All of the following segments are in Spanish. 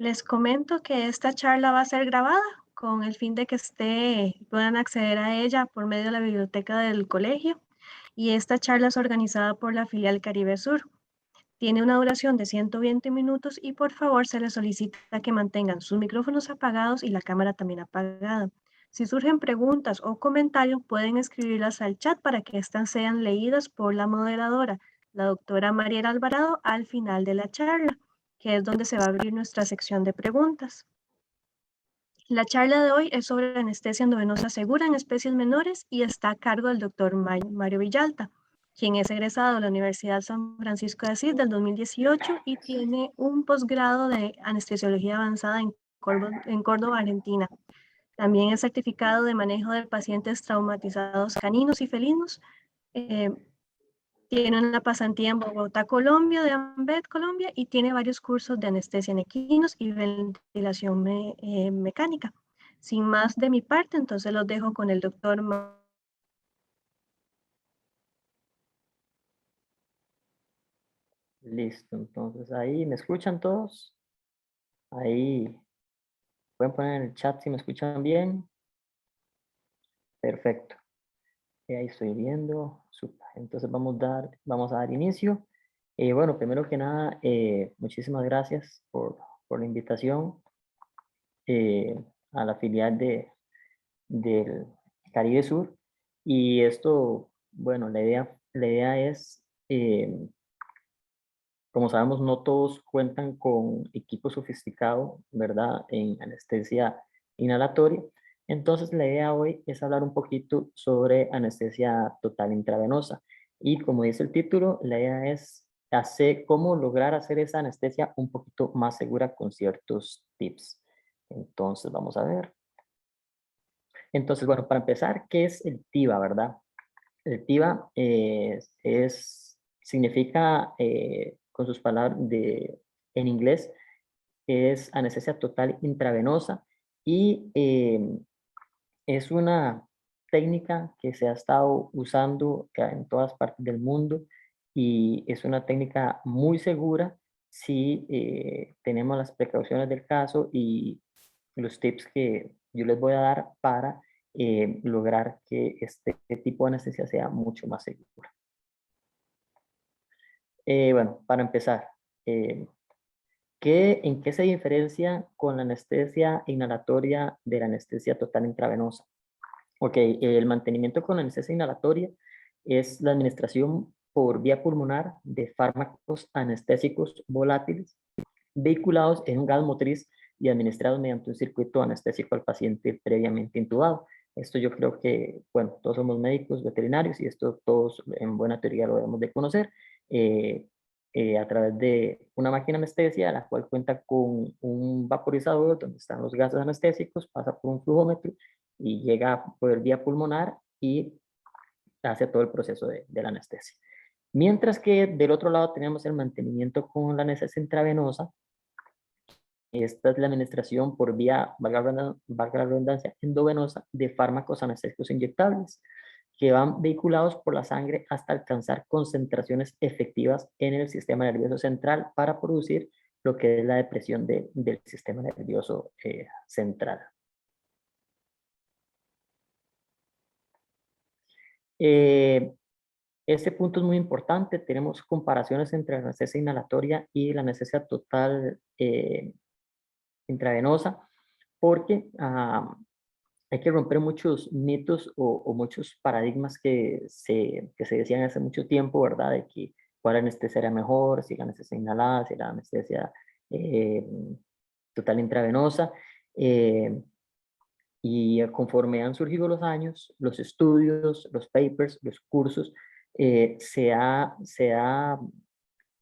Les comento que esta charla va a ser grabada con el fin de que puedan acceder a ella por medio de la biblioteca del colegio y esta charla es organizada por la filial Caribe Sur. Tiene una duración de 120 minutos y por favor se les solicita que mantengan sus micrófonos apagados y la cámara también apagada. Si surgen preguntas o comentarios, pueden escribirlas al chat para que éstas sean leídas por la moderadora, la doctora Mariela Alvarado, al final de la charla, que es donde se va a abrir nuestra sección de preguntas. La charla de hoy es sobre anestesia endovenosa segura en especies menores y está a cargo del doctor Mario Villalta, quien es egresado de la Universidad San Francisco de Asís del 2018 y tiene un posgrado de anestesiología avanzada en Córdoba, Argentina. También es certificado de manejo de pacientes traumatizados caninos y felinos. Eh, Tiene una pasantía en Bogotá, Colombia, de AMBET, Colombia, y tiene varios cursos de anestesia en equinos y ventilación mecánica. Sin más de mi parte, entonces los dejo con el doctor. Listo, entonces ahí me escuchan todos. Ahí pueden poner en el chat si me escuchan bien. Perfecto. Ahí estoy viendo. Super. Entonces vamos a dar inicio. Bueno, primero que nada, muchísimas gracias por la invitación eh, a la filial del Caribe Sur. Y esto, bueno, la idea es como sabemos, no todos cuentan con equipo sofisticado, ¿verdad? En anestesia inhalatoria. Entonces, la idea hoy es hablar un poquito sobre anestesia total intravenosa. Y como dice el título, la idea es cómo lograr hacer esa anestesia un poquito más segura con ciertos tips. Entonces, vamos a ver. Entonces, bueno, para empezar, ¿qué es el TIVA, verdad? El TIVA significa, con sus palabras en inglés, es anestesia total intravenosa y es una técnica que se ha estado usando en todas partes del mundo y es una técnica muy segura si tenemos las precauciones del caso y los tips que yo les voy a dar para lograr que este tipo de anestesia sea mucho más segura. Bueno, para empezar, eh, ¿en qué se diferencia con la anestesia inhalatoria de la anestesia total intravenosa? Ok, el mantenimiento con anestesia inhalatoria es la administración por vía pulmonar de fármacos anestésicos volátiles vehiculados en un gas motriz y administrados mediante un circuito anestésico al paciente previamente intubado. Esto yo creo que, bueno, todos somos médicos veterinarios y esto todos en buena teoría lo debemos de conocer. eh, a través de una máquina anestesia, la cual cuenta con un vaporizador donde están los gases anestésicos, pasa por un flujómetro y llega por vía pulmonar y hace todo el proceso de la anestesia. Mientras que del otro lado tenemos el mantenimiento con la anestesia intravenosa. Esta es la administración por vía, valga la redundancia, endovenosa de fármacos anestésicos inyectables que van vehiculados por la sangre hasta alcanzar concentraciones efectivas en el sistema nervioso central para producir lo que es la depresión del sistema nervioso central. Eh, este punto es muy importante. Tenemos comparaciones entre la anestesia inhalatoria y la anestesia total intravenosa porque hay que romper muchos mitos o muchos paradigmas que se decían hace mucho tiempo, ¿verdad? De que cuál anestesia era mejor, si la anestesia inhalada, si la anestesia eh, total intravenosa. eh, y conforme han surgido los años, los estudios, los papers, los cursos, eh, se ha, se ha,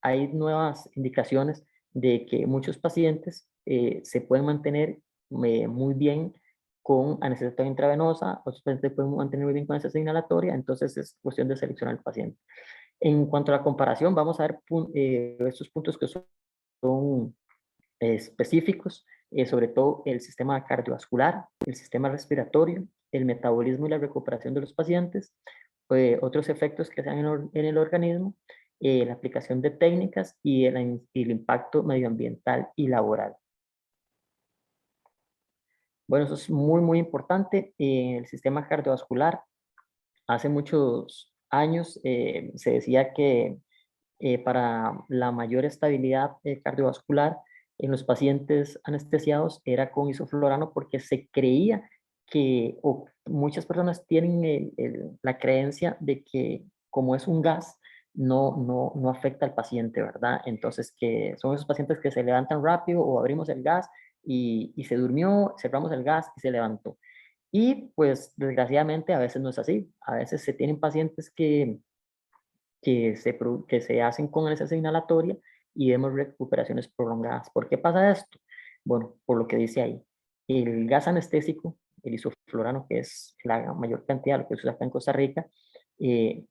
hay nuevas indicaciones de que muchos pacientes se pueden mantener muy bien con anestesia intravenosa, otros pacientes se pueden mantener muy bien con anestesia inhalatoria, entonces es cuestión de seleccionar al paciente. En cuanto a la comparación, vamos a ver estos puntos que son específicos, sobre todo el sistema cardiovascular, el sistema respiratorio, el metabolismo y la recuperación de los pacientes, otros efectos que se dan en el organismo, la aplicación de técnicas y el impacto medioambiental y laboral. Bueno, eso es muy, muy importante. El sistema cardiovascular, hace muchos años se decía que para la mayor estabilidad cardiovascular en los pacientes anestesiados era con isoflurano porque se creía que, o muchas personas tienen la creencia de que como es un gas, no afecta al paciente, ¿verdad? Entonces, que son esos pacientes que se levantan rápido o abrimos el gas y se durmió, cerramos el gas y se levantó. Y pues desgraciadamente a veces no es así. A veces se tienen pacientes que se hacen con anestesia inhalatoria y vemos recuperaciones prolongadas. ¿Por qué pasa esto? Bueno, por lo que dice ahí. El gas anestésico, el isoflurano, que es la mayor cantidad de lo que se usa acá en Costa Rica,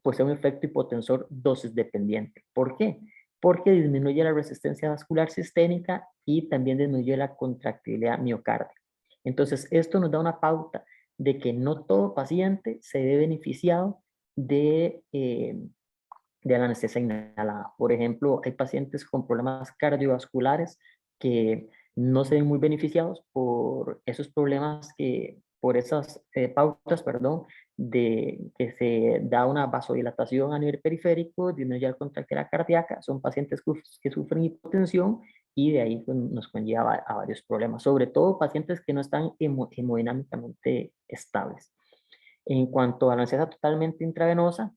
posee un efecto hipotensor dosis dependiente. ¿Por qué? Porque disminuye la resistencia vascular sistémica y también disminuye la contractilidad miocárdica. Entonces, esto nos da una pauta de que no todo paciente se ve beneficiado de la anestesia inhalada. Por ejemplo, hay pacientes con problemas cardiovasculares que no se ven muy beneficiados por esos problemas por esas pautas, perdón, de que se da una vasodilatación a nivel periférico, disminuye la contractilidad cardíaca, son pacientes que sufren hipotensión y de ahí pues, nos conlleva a varios problemas, sobre todo pacientes que no están hemodinámicamente estables. En cuanto a la anestesia totalmente intravenosa,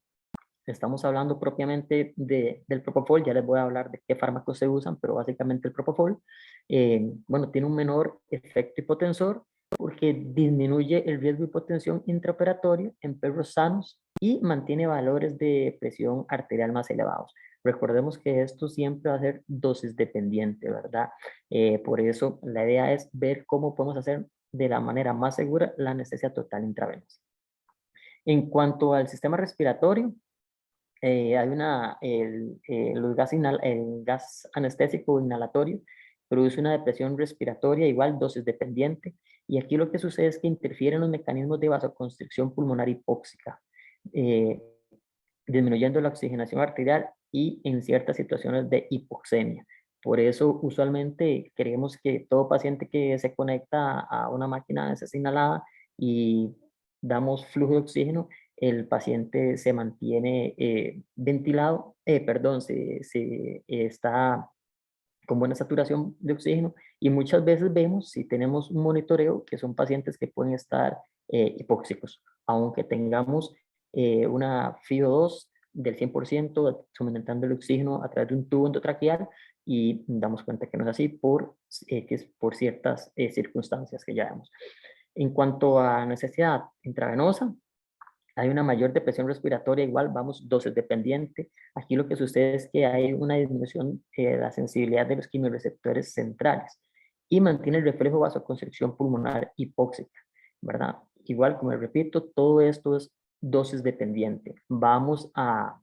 estamos hablando propiamente del propofol, ya les voy a hablar de qué fármacos se usan, pero básicamente el propofol, bueno, tiene un menor efecto hipotensor porque disminuye el riesgo de hipotensión intraoperatorio en perros sanos y mantiene valores de presión arterial más elevados. Recordemos que esto siempre va a ser dosis dependiente, ¿verdad? Por eso la idea es ver cómo podemos hacer de la manera más segura la anestesia total intravenosa. En cuanto al sistema respiratorio, hay el gas anestésico inhalatorio produce una depresión respiratoria igual dosis dependiente y aquí lo que sucede es que interfieren los mecanismos de vasoconstricción pulmonar hipóxica, eh, disminuyendo la oxigenación arterial y en ciertas situaciones de hipoxemia. Por eso usualmente creemos que todo paciente que se conecta a una máquina de esa inhalada y damos flujo de oxígeno, el paciente se mantiene ventilado, perdón, está con buena saturación de oxígeno y muchas veces vemos, si tenemos un monitoreo, que son pacientes que pueden estar hipóxicos, aunque tengamos una FiO2 del 100%, suministrando el oxígeno a través de un tubo endotraqueal y damos cuenta que no es así que es por ciertas circunstancias que ya vemos. En cuanto a necesidad intravenosa, hay una mayor depresión respiratoria, igual vamos dosis dependiente. Aquí lo que sucede es que hay una disminución de la sensibilidad de los quimiorreceptores centrales y mantiene el reflejo vasoconstricción pulmonar hipóxica, ¿verdad? Igual, como les repito, todo esto es dosis dependiente. Vamos a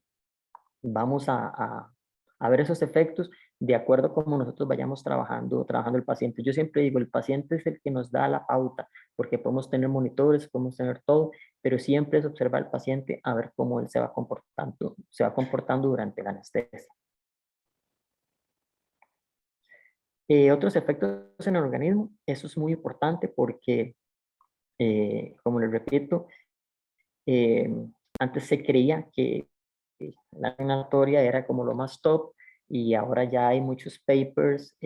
ver esos efectos de acuerdo a cómo nosotros vayamos trabajando el paciente. Yo siempre digo, el paciente es el que nos da la pauta, porque podemos tener monitores, podemos tener todo, pero siempre es observar al paciente a ver cómo él se va comportando durante la anestesia. Otros efectos en el organismo, eso es muy importante porque, como les repito, eh, antes se creía que la inhalatoria era como lo más top y ahora ya hay muchos papers,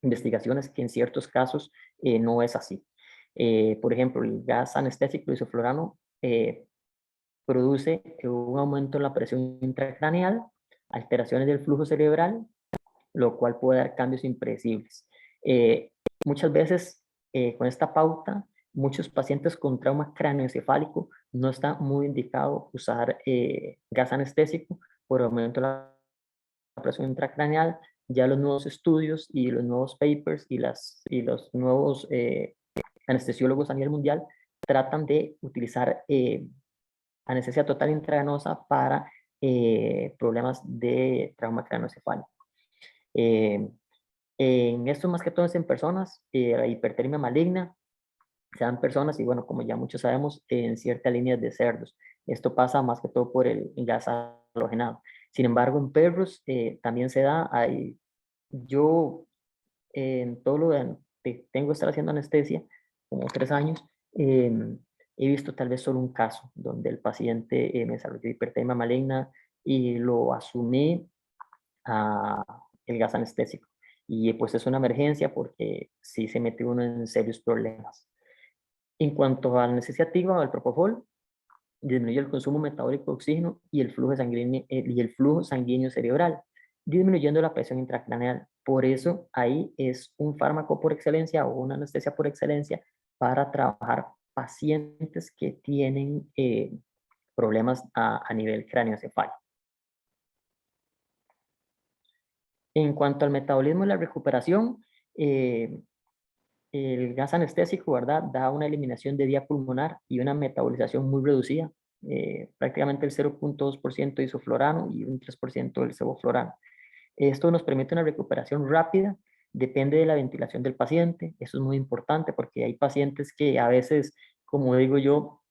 investigaciones que en ciertos casos no es así. Por ejemplo, el gas anestésico isoflurano produce un aumento en la presión intracraneal, alteraciones del flujo cerebral, lo cual puede dar cambios impredecibles. Eh, Muchas veces con esta pauta, muchos pacientes con trauma cráneoencefálico no está muy indicado usar gas anestésico por aumento de la presión intracraneal. Ya los nuevos estudios y los nuevos papers y los nuevos anestesiólogos a nivel mundial tratan de utilizar anestesia total intravenosa para problemas de trauma craneoencefálico. Eh, en esto más que todo es en personas, la hipertermia maligna, se dan personas y bueno, como ya muchos sabemos, en ciertas líneas de cerdos. Esto pasa más que todo por el gas halogenado. Sin embargo, en perros también se da, yo en todo lo que tengo que estar haciendo anestesia, como 3 años, he visto tal vez solo un caso donde el paciente me desarrolló hipertermia maligna y lo asumí a el gas anestésico. Y pues es una emergencia porque sí se mete uno en serios problemas. En cuanto a la anestesia activa o el propofol, disminuye el consumo metabólico de oxígeno y el flujo sanguíneo cerebral, disminuyendo la presión intracraneal. Por eso ahí es un fármaco por excelencia o una anestesia por excelencia para trabajar pacientes que tienen problemas a nivel craneoencefálico. En cuanto al metabolismo y la recuperación, eh, el gas anestésico, ¿verdad? Da una eliminación de vía pulmonar y una metabolización muy reducida, prácticamente el 0.2% de isoflorano y un 3% del sevoflorano. Esto nos permite una recuperación rápida, depende de la ventilación del paciente. Eso es muy importante porque hay pacientes que a veces, como digo yo,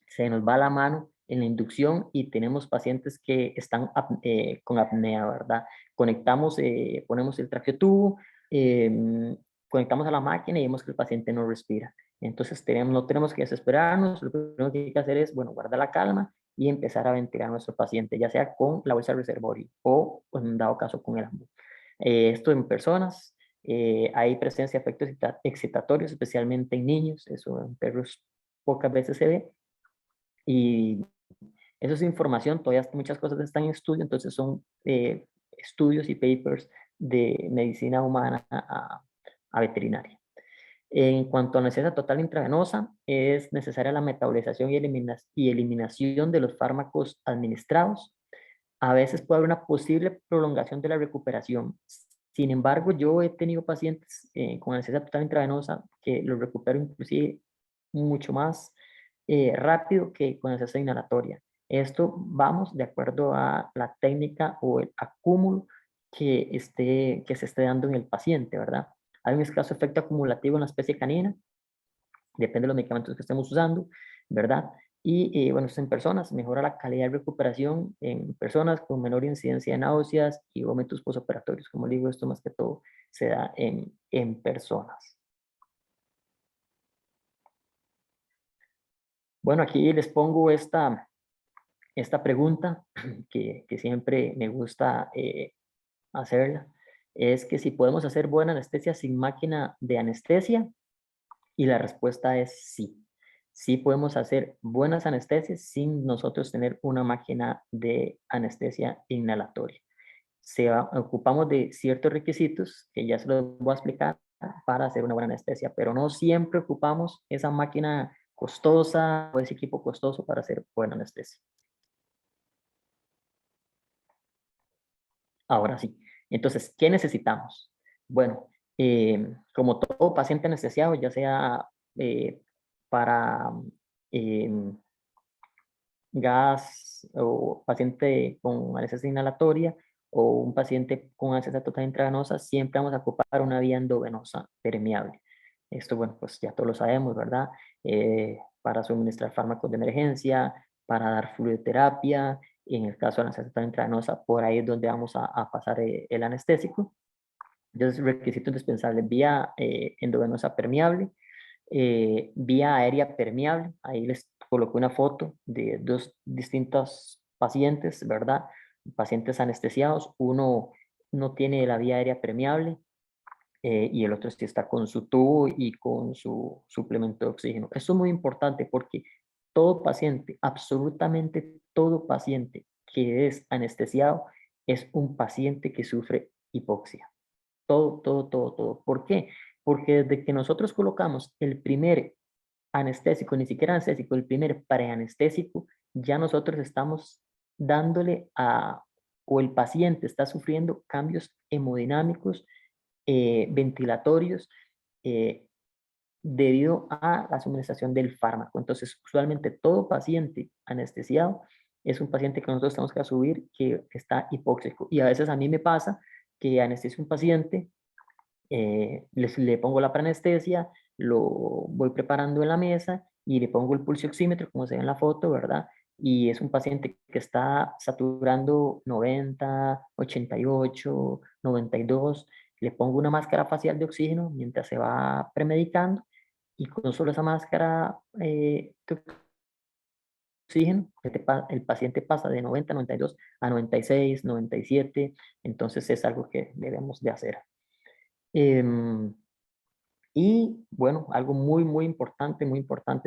se nos va la mano en la inducción y tenemos pacientes que están con apnea, ¿verdad? Conectamos, ponemos el traqueotubo, conectamos a la máquina y vemos que el paciente no respira. Entonces no tenemos que desesperarnos, lo primero que hay que hacer es, bueno, guardar la calma y empezar a ventilar a nuestro paciente, ya sea con la bolsa reservorio o, en dado caso, con el AMBU. Esto en personas, hay presencia de efectos excitatorios, especialmente en niños, eso en perros pocas veces se ve, y eso es información, todavía muchas cosas están en estudio, entonces son estudios y papers de medicina humana a veterinaria. En cuanto a necesidad total intravenosa, es necesaria la metabolización y eliminación de los fármacos administrados. A veces puede haber una posible prolongación de la recuperación. Sin embargo, yo he tenido pacientes con necesidad total intravenosa que los recupero inclusive mucho más rápido que con necesidad inhalatoria. Esto vamos de acuerdo a la técnica o el acúmulo que se esté dando en el paciente, ¿verdad? Hay un escaso efecto acumulativo en la especie canina, depende de los medicamentos que estemos usando, ¿verdad? Y bueno, en personas, mejora la calidad de recuperación en personas con menor incidencia de náuseas y vómitos postoperatorios. Como digo, esto más que todo se da en personas. Bueno, aquí les pongo esta pregunta que siempre me gusta hacerla. Es que si podemos hacer buena anestesia sin máquina de anestesia, y la respuesta es sí. Sí podemos hacer buenas anestesias sin nosotros tener una máquina de anestesia inhalatoria. Ocupamos de ciertos requisitos que ya se los voy a explicar para hacer una buena anestesia, pero no siempre ocupamos esa máquina costosa o ese equipo costoso para hacer buena anestesia. Ahora sí. Entonces, ¿qué necesitamos? Bueno, como todo paciente anestesiado, ya sea para em, gas o paciente con anestesia inhalatoria o un paciente con anestesia total intravenosa, siempre vamos a ocupar una vía endovenosa permeable. Esto, bueno, pues ya todos lo sabemos, ¿verdad? Para suministrar fármacos de emergencia, para dar fluidoterapia, y en el caso de la anestesia total intravenosa, por ahí es donde vamos a pasar el anestésico. Entonces, requisito indispensable, vía endovenosa permeable, vía aérea permeable. Ahí les coloqué una foto de dos distintos pacientes, ¿verdad? Pacientes anestesiados. Uno no tiene la vía aérea permeable y el otro sí está con su tubo y con su suplemento de oxígeno. Esto es muy importante porque todo paciente, absolutamente todo paciente que es anestesiado, es un paciente que sufre hipoxia. Todo, todo, todo, todo. ¿Por qué? Porque desde que nosotros colocamos el primer anestésico, ni siquiera anestésico, el primer preanestésico, ya nosotros estamos dándole o el paciente está sufriendo cambios hemodinámicos, ventilatorios, eh, debido a la suministración del fármaco. Entonces, usualmente todo paciente anestesiado es un paciente que nosotros tenemos que asumir que está hipóxico. Y a veces a mí me pasa que anestesio un paciente, le pongo la preanestesia, lo voy preparando en la mesa y le pongo el pulso oxímetro, como se ve en la foto, ¿verdad? Y es un paciente que está saturando 90, 88, 92. Le pongo una máscara facial de oxígeno mientras se va premedicando y con solo esa máscara de oxígeno, el paciente pasa de 90, 92 a 96, 97, entonces es algo que debemos de hacer. Em, y bueno, algo muy importante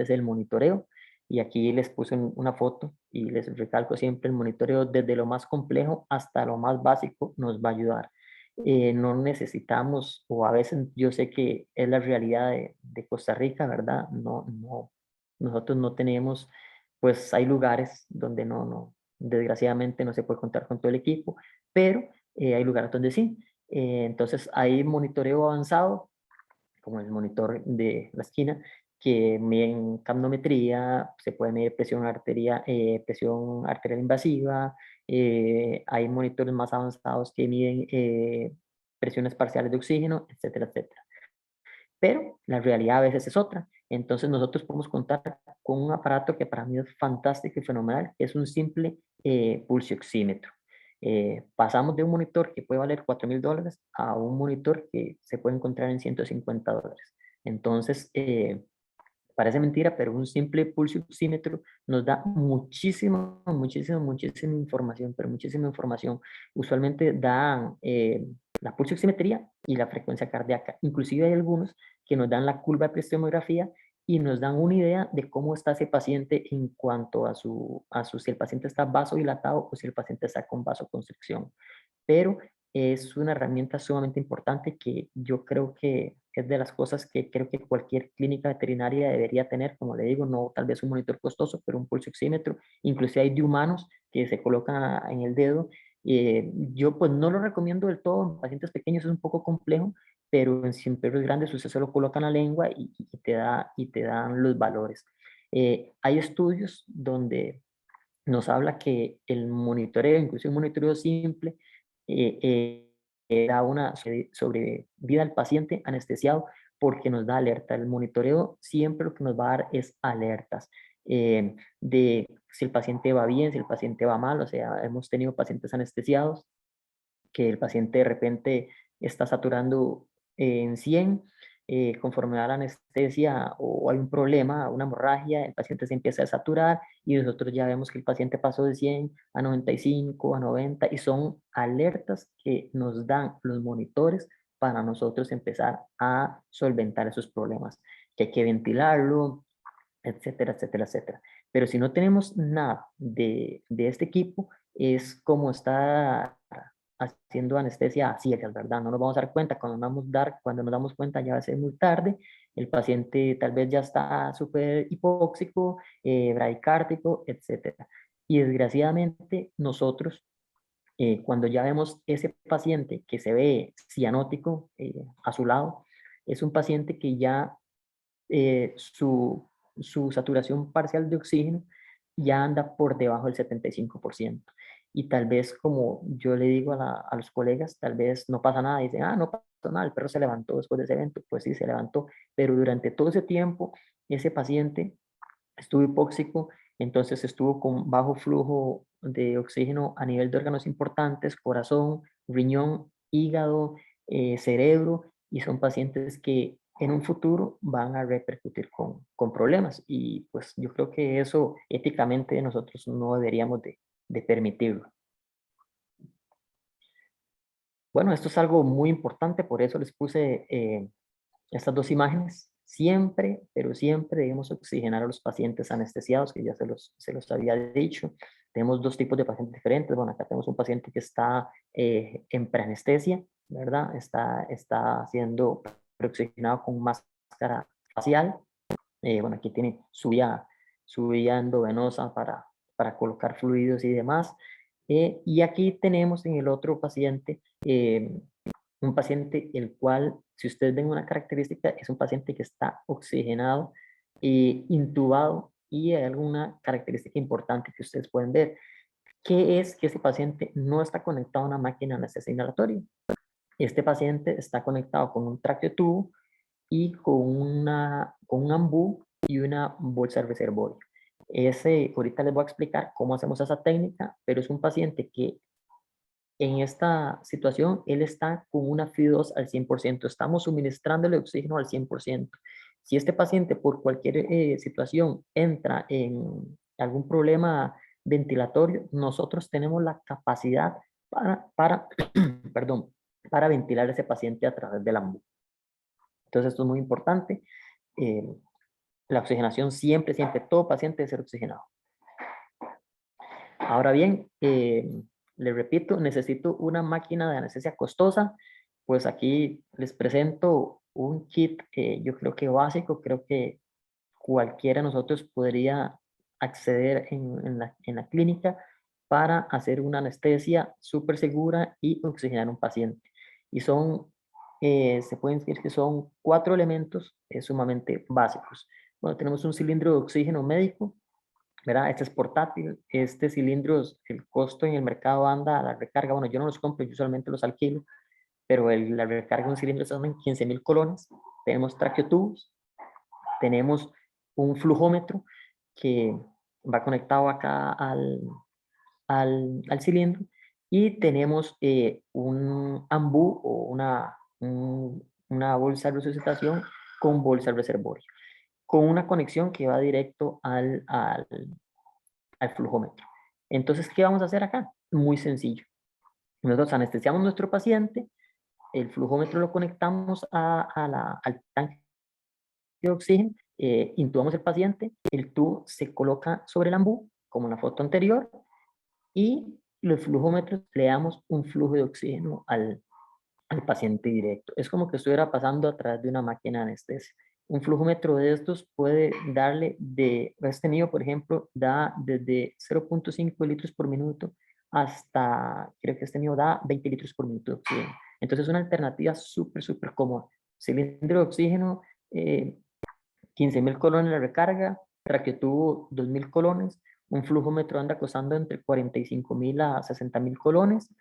es el monitoreo. Y aquí les puse una foto y les recalco siempre el monitoreo desde lo más complejo hasta lo más básico nos va a ayudar. No necesitamos, o a veces yo sé que es la realidad de Costa Rica, ¿verdad? Nosotros no tenemos, pues hay lugares donde desgraciadamente no se puede contar con todo el equipo, pero hay lugares donde sí. Entonces hay monitoreo avanzado como el monitor de la esquina, que miden capnometría, se puede medir presión arterial invasiva, hay monitores más avanzados que miden presiones parciales de oxígeno, etcétera, etcétera. Pero la realidad a veces es otra. Entonces nosotros podemos contar con un aparato que para mí es fantástico y fenomenal, que es un simple pulsioxímetro. Pasamos de un monitor que puede valer $4,000 a un monitor que se puede encontrar en $150. Entonces, parece mentira, pero un simple pulso oxímetro nos da muchísima información, pero muchísima información. Usualmente dan la pulso oximetría y la frecuencia cardíaca. Inclusive hay algunos que nos dan la curva de episteomografía y nos dan una idea de cómo está ese paciente en cuanto a si el paciente está vasodilatado o si el paciente está con vasoconstricción. Pero es una herramienta sumamente importante que yo creo que es de las cosas que creo que cualquier clínica veterinaria debería tener, como le digo, no tal vez un monitor costoso, pero un pulso oxímetro, inclusive hay de humanos que se colocan en el dedo. Yo pues no lo recomiendo del todo, en pacientes pequeños es un poco complejo, pero en perros grandes usted se lo coloca en la lengua y te dan los valores. Hay estudios donde nos habla que el monitoreo, incluso un monitoreo simple, da una sobrevida al paciente anestesiado porque nos da alerta. El monitoreo siempre lo que nos va a dar es alertas de si el paciente va bien, si el paciente va mal. O sea, hemos tenido pacientes anestesiados que el paciente de repente está saturando en 100, conforme a la anestesia o hay un problema, una hemorragia, el paciente se empieza a saturar y nosotros ya vemos que el paciente pasó de 100 a 95, a 90 y son alertas que nos dan los monitores para nosotros empezar a solventar esos problemas, que hay que ventilarlo, etcétera, etcétera, etcétera. Pero si no tenemos nada de este equipo, es como está haciendo anestesia a ciegas, ¿verdad? No nos vamos a dar cuenta, cuando nos damos cuenta ya va a ser muy tarde, el paciente tal vez ya está súper hipóxico, bradicárdico, etcétera. Y desgraciadamente nosotros, cuando ya vemos ese paciente que se ve cianótico a su lado, es un paciente que ya su saturación parcial de oxígeno ya anda por debajo del 75%. Y tal vez, como yo le digo a los colegas, tal vez no pasa nada. Dicen, no pasa nada, el perro se levantó después de ese evento. Pues sí, se levantó, pero durante todo ese tiempo, ese paciente estuvo hipóxico, entonces estuvo con bajo flujo de oxígeno a nivel de órganos importantes, corazón, riñón, hígado, cerebro, y son pacientes que en un futuro van a repercutir con problemas. Y pues yo creo que eso éticamente nosotros no deberíamos de permitirlo. Bueno, esto es algo muy importante, por eso les puse estas dos imágenes. Siempre, pero siempre debemos oxigenar a los pacientes anestesiados, que ya se los había dicho. Tenemos dos tipos de pacientes diferentes. Bueno, acá tenemos un paciente que está en preanestesia, ¿verdad? Está siendo preoxigenado con máscara facial. Bueno, aquí tiene su vía endovenosa para colocar fluidos y demás. Y aquí tenemos en el otro paciente un paciente el cual, si ustedes ven una característica, es un paciente que está oxigenado, intubado, y hay alguna característica importante que ustedes pueden ver, que es que ese paciente no está conectado a una máquina de anestesia inhalatoria. Este paciente está conectado con un tracteotubo y con un ambú y una bolsa reservorio. Ahorita les voy a explicar cómo hacemos esa técnica, pero es un paciente que en esta situación, él está con una FI2 al 100%. Estamos suministrándole oxígeno al 100%. Si este paciente por cualquier situación entra en algún problema ventilatorio, nosotros tenemos la capacidad perdón, para ventilar a ese paciente a través del AMBU. Entonces esto es muy importante. La oxigenación siempre, todo paciente debe ser oxigenado. Ahora bien, le repito, necesito una máquina de anestesia costosa. Pues aquí les presento un kit, yo creo que básico, creo que cualquiera de nosotros podría acceder en la clínica para hacer una anestesia súper segura y oxigenar a un paciente. Y se pueden decir que son 4 elementos sumamente básicos. Bueno, tenemos un cilindro de oxígeno médico, ¿verdad? Este es portátil. Este cilindro, el costo en el mercado anda a la recarga. Bueno, yo no los compro, yo usualmente los alquilo, pero la recarga de un cilindro está en 15.000 colones. Tenemos traqueotubos, tenemos un flujómetro que va conectado acá al cilindro, y tenemos un ambú o una bolsa de resucitación con bolsa de reservorio, con una conexión que va directo al flujómetro. Entonces, ¿qué vamos a hacer acá? Muy sencillo. Nosotros anestesiamos a nuestro paciente, el flujómetro lo conectamos al tanque de oxígeno, intubamos el paciente, el tubo se coloca sobre el ambú, como en la foto anterior, y los flujómetros le damos un flujo de oxígeno al paciente directo. Es como que estuviera pasando a través de una máquina de anestesia. Un flujómetro de estos puede darle este mío, por ejemplo, da desde 0.5 litros por minuto hasta, creo que este mío da 20 litros por minuto de oxígeno. Entonces es una alternativa súper, súper cómoda. Cilindro de oxígeno, 15.000 colones la recarga, traqueotubo 2.000 colones, un flujómetro anda costando entre 45.000 a 60.000 colones,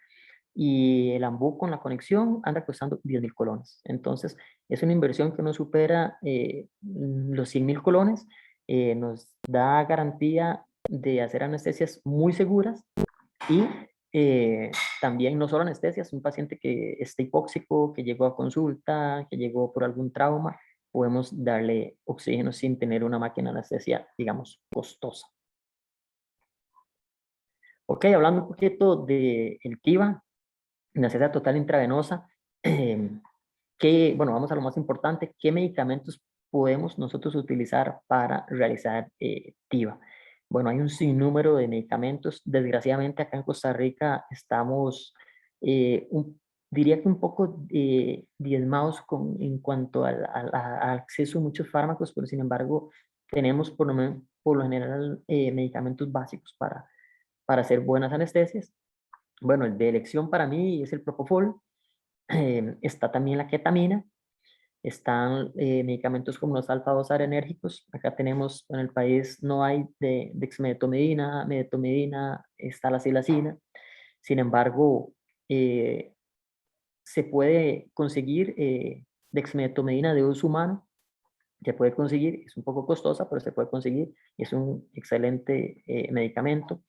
y el ambú con la conexión anda costando 10.000 colones. Entonces, es una inversión que no supera los 100.000 colones, nos da garantía de hacer anestesias muy seguras, y también no solo anestesias, un paciente que esté hipóxico, que llegó a consulta, que llegó por algún trauma, podemos darle oxígeno sin tener una máquina de anestesia, digamos, costosa. Ok, hablando un poquito del TIVA, anestesia total intravenosa, bueno, vamos a lo más importante, ¿qué medicamentos podemos nosotros utilizar para realizar TIVA? Bueno, hay un sinnúmero de medicamentos. Desgraciadamente acá en Costa Rica estamos, diría que un poco diezmados en cuanto al acceso a muchos fármacos, pero sin embargo tenemos por lo general medicamentos básicos para hacer buenas anestesias. Bueno, el de elección para mí es el Propofol. Está también la ketamina, están medicamentos como los alfa-2 adrenérgicos. Acá tenemos, en el país no hay de dexmedetomidina, medetomidina, está la silacina. Sin embargo, se puede conseguir dexmedetomidina de uso humano, se puede conseguir, es un poco costosa, pero se puede conseguir, es un excelente medicamento.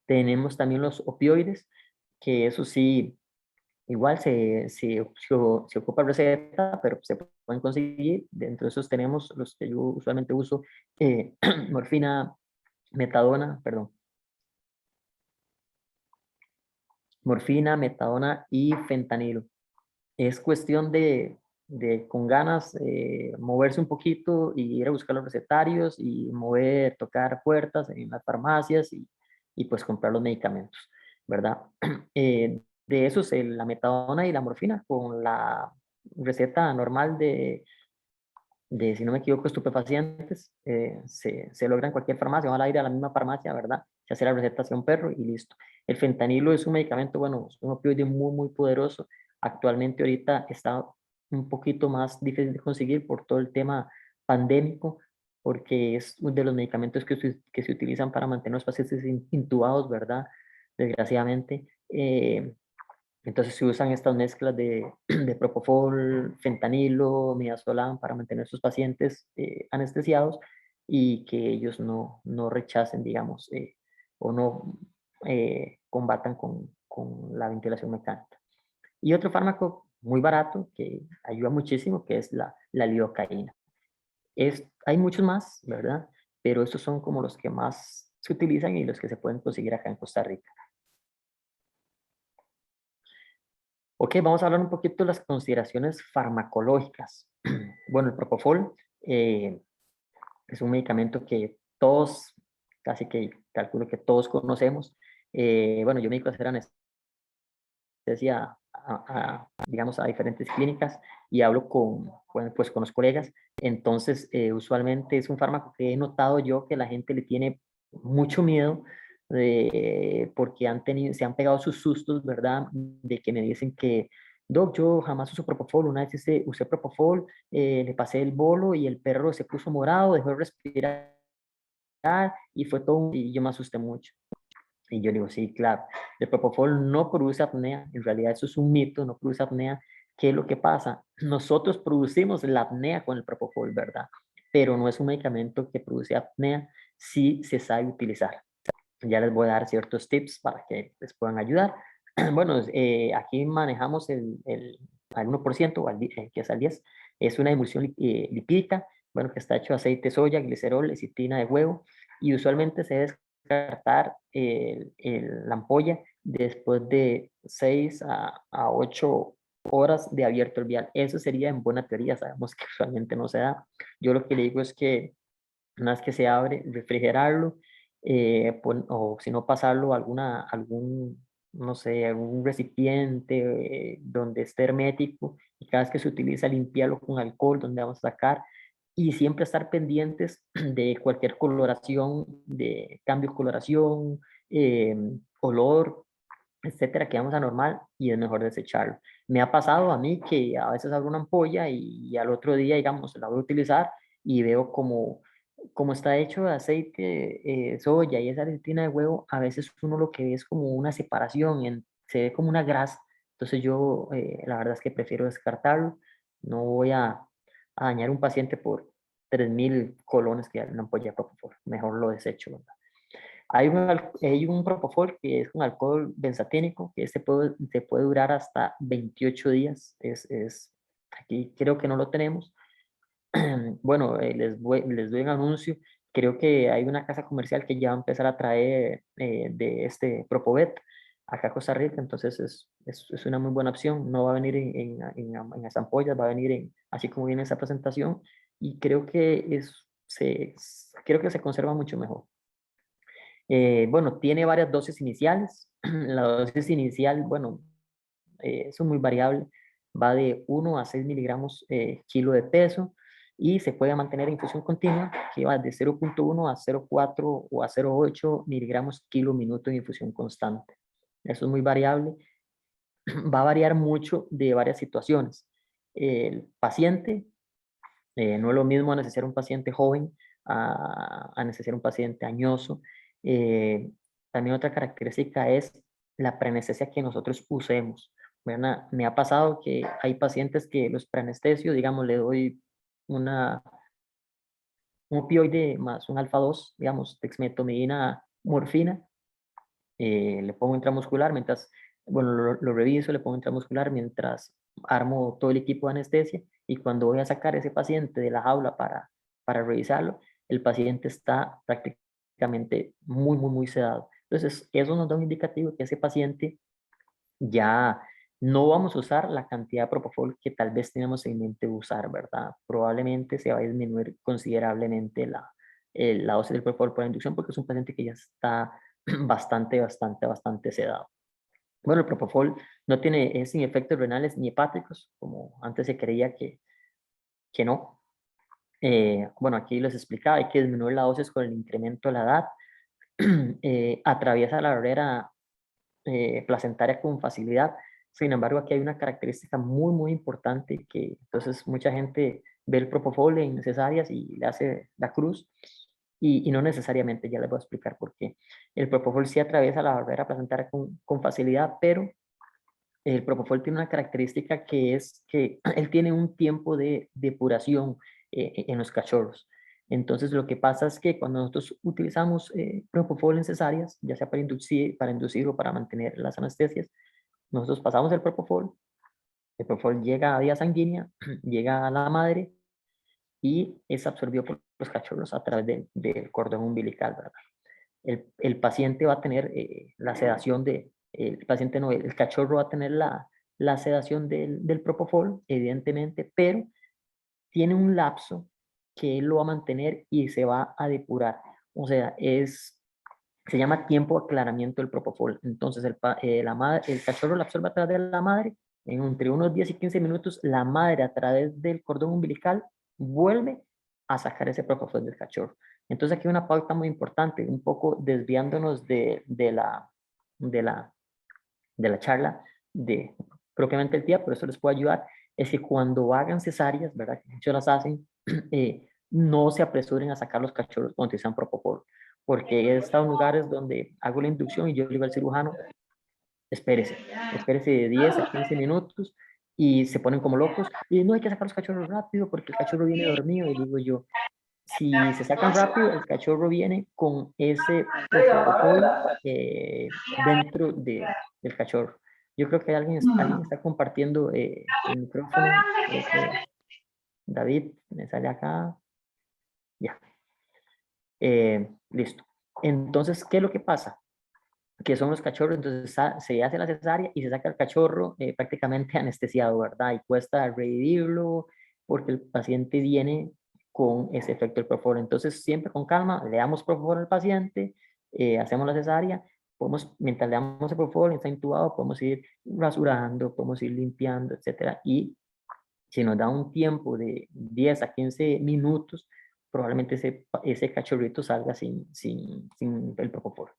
Tenemos también los opioides, que eso sí, igual se ocupa receta, pero se pueden conseguir. Dentro de esos tenemos los que yo usualmente uso, morfina, metadona, perdón. Morfina, metadona y fentanilo. Es cuestión de con ganas, moverse un poquito y ir a buscar los recetarios y tocar puertas en las farmacias y pues comprar los medicamentos, ¿verdad? De esos, la metadona y la morfina con la receta normal si no me equivoco, estupefacientes, se logra en cualquier farmacia, van a ir a la misma farmacia, ¿verdad? Se hace la receta hacia un perro y listo. El fentanilo es un medicamento, bueno, es un opioide muy, muy poderoso. Actualmente ahorita está un poquito más difícil de conseguir por todo el tema pandémico, porque es uno de los medicamentos que se utilizan para mantener a los pacientes intubados, ¿verdad? Desgraciadamente. Entonces se usan estas mezclas de propofol, fentanilo, midazolam para mantener a sus pacientes anestesiados y que ellos no rechacen, digamos, o no combatan con la ventilación mecánica. Y otro fármaco muy barato que ayuda muchísimo, que es la lidocaína. Hay muchos más, ¿verdad? Pero estos son como los que más se utilizan y los que se pueden conseguir acá en Costa Rica. Ok, vamos a hablar un poquito de las consideraciones farmacológicas. Bueno, el propofol es un medicamento que todos, casi que calculo que todos conocemos. Bueno, yo me dedico a hacer anestesia, digamos, a diferentes clínicas y hablo bueno, pues, con los colegas. Entonces, usualmente es un fármaco que he notado yo que la gente le tiene mucho miedo porque se han pegado sus sustos, ¿verdad? De que me dicen que, Doc, yo jamás uso propofol. Una vez usé propofol, le pasé el bolo y el perro se puso morado, dejó de respirar y fue todo, y yo me asusté mucho. Y yo digo, sí, claro, el propofol no produce apnea, en realidad eso es un mito, no produce apnea. ¿Qué es lo que pasa? Nosotros producimos la apnea con el propofol, ¿verdad? Pero no es un medicamento que produce apnea si se sabe utilizar. Ya les voy a dar ciertos tips para que les puedan ayudar. Bueno, aquí manejamos al 1% que es al 10. Es una emulsión lipídica, bueno, que está hecho de aceite de soya, glicerol, lecitina de huevo, y usualmente se debe descartar la ampolla después de 6 a 8 horas de abierto el vial. Eso sería en buena teoría, sabemos que usualmente no se da. Yo lo que le digo es que una vez que se abre, refrigerarlo, o si no pasarlo a no sé, algún recipiente donde esté hermético, y cada vez que se utiliza limpiarlo con alcohol, donde vamos a sacar, y siempre estar pendientes de cualquier coloración, de cambio de coloración, olor, etcétera, que vamos a normal, y es mejor desecharlo. Me ha pasado a mí que a veces abro una ampolla y al otro día, digamos, la voy a utilizar y veo como está hecho de aceite, soya y esa lecitina de huevo, a veces uno lo que ve es como una separación, se ve como una grasa. Entonces yo, la verdad es que prefiero descartarlo. No voy a dañar un paciente por 3.000 colones que hay en una ampolla de Propofol. Mejor lo desecho, ¿verdad? Hay un propofol que es un alcohol benzatínico, que te puede durar hasta 28 días. Aquí creo que no lo tenemos. Bueno, les doy un anuncio. Creo que hay una casa comercial que ya va a empezar a traer de este Propovet acá a Costa Rica, entonces es una muy buena opción. No va a venir en las ampollas, va a venir así como viene esa presentación, y creo que creo que se conserva mucho mejor. Bueno, tiene varias dosis iniciales. La dosis inicial, bueno, es muy variable, va de 1 a 6 miligramos kilo de peso, y se puede mantener en infusión continua, que va de 0.1 a 0.4 o a 0.8 miligramos kilo minuto en infusión constante. Eso es muy variable, va a variar mucho de varias situaciones. El paciente, no es lo mismo necesitar un paciente joven a necesitar un paciente añoso. Eh, También otra característica es la preanestesia que nosotros usemos, ¿verdad? Me ha pasado que hay pacientes que los preanestesios, digamos, le doy una, un opioide más un alfa-2, digamos, dexmedetomidina, morfina, le pongo intramuscular mientras, bueno, lo reviso, le pongo intramuscular mientras armo todo el equipo de anestesia, y cuando voy a sacar ese paciente de la jaula para revisarlo, el paciente está prácticamente muy, muy, muy sedado. Entonces, eso nos da un indicativo que ese paciente ya no vamos a usar la cantidad de propofol que tal vez teníamos en mente usar, ¿verdad? Probablemente se va a disminuir considerablemente la dosis del propofol por inducción, porque es un paciente que ya está bastante sedado. Bueno, el propofol es sin efectos renales ni hepáticos, como antes se creía que no. Bueno, aquí les explicaba, hay que disminuir la dosis con el incremento de la edad. Atraviesa la barrera placentaria con facilidad. Sin embargo, aquí hay una característica muy, muy importante, que entonces mucha gente ve el propofol en cesáreas y le hace la cruz, y no necesariamente, ya les voy a explicar por qué. El propofol sí atraviesa la barrera placentaria con facilidad, pero el propofol tiene una característica, que es que él tiene un tiempo de depuración en los cachorros. Entonces, lo que pasa es que cuando nosotros utilizamos propofol en cesáreas, ya sea para inducir o para mantener las anestesias, nosotros pasamos el propofol llega a vía sanguínea, llega a la madre, y es absorbido por los cachorros a través del cordón umbilical, ¿verdad? El paciente va a tener la sedación el paciente no, el cachorro va a tener la sedación del propofol, evidentemente, pero tiene un lapso que él lo va a mantener y se va a depurar. O sea, se llama tiempo de aclaramiento del propofol. Entonces, el cachorro lo absorbe a través de la madre, entre unos 10 y 15 minutos, la madre a través del cordón umbilical vuelve a sacar ese propofol del cachorro. Entonces, aquí hay una pauta muy importante, un poco desviándonos de la, de la charla de propiamente el día, pero eso les puede ayudar, es que cuando hagan cesáreas, ¿verdad? Que muchos las hacen, no se apresuren a sacar los cachorros cuando utilizan propofol, porque he estado en lugares donde hago la inducción y yo le digo al cirujano, espérese de 10 a 15 minutos y se ponen como locos y no hay que sacar los cachorros rápido porque el cachorro viene dormido y digo yo, si se sacan rápido, el cachorro viene con ese propofol dentro del cachorro. Yo creo que alguien está compartiendo el micrófono. Creo que David me sale acá. Ya. Listo. Entonces, ¿qué es lo que pasa? Que son los cachorros, entonces se hace la cesárea y se saca el cachorro prácticamente anestesiado, ¿verdad? Y cuesta revivirlo porque el paciente viene con ese efecto del propofol. Entonces, siempre con calma, le damos propofol al paciente, hacemos la cesárea, mientras le damos el propofol, está intubado, podemos ir rasurando, podemos ir limpiando, etcétera. Y si nos da un tiempo de 10 a 15 minutos, probablemente ese cachorrito salga sin el propofol.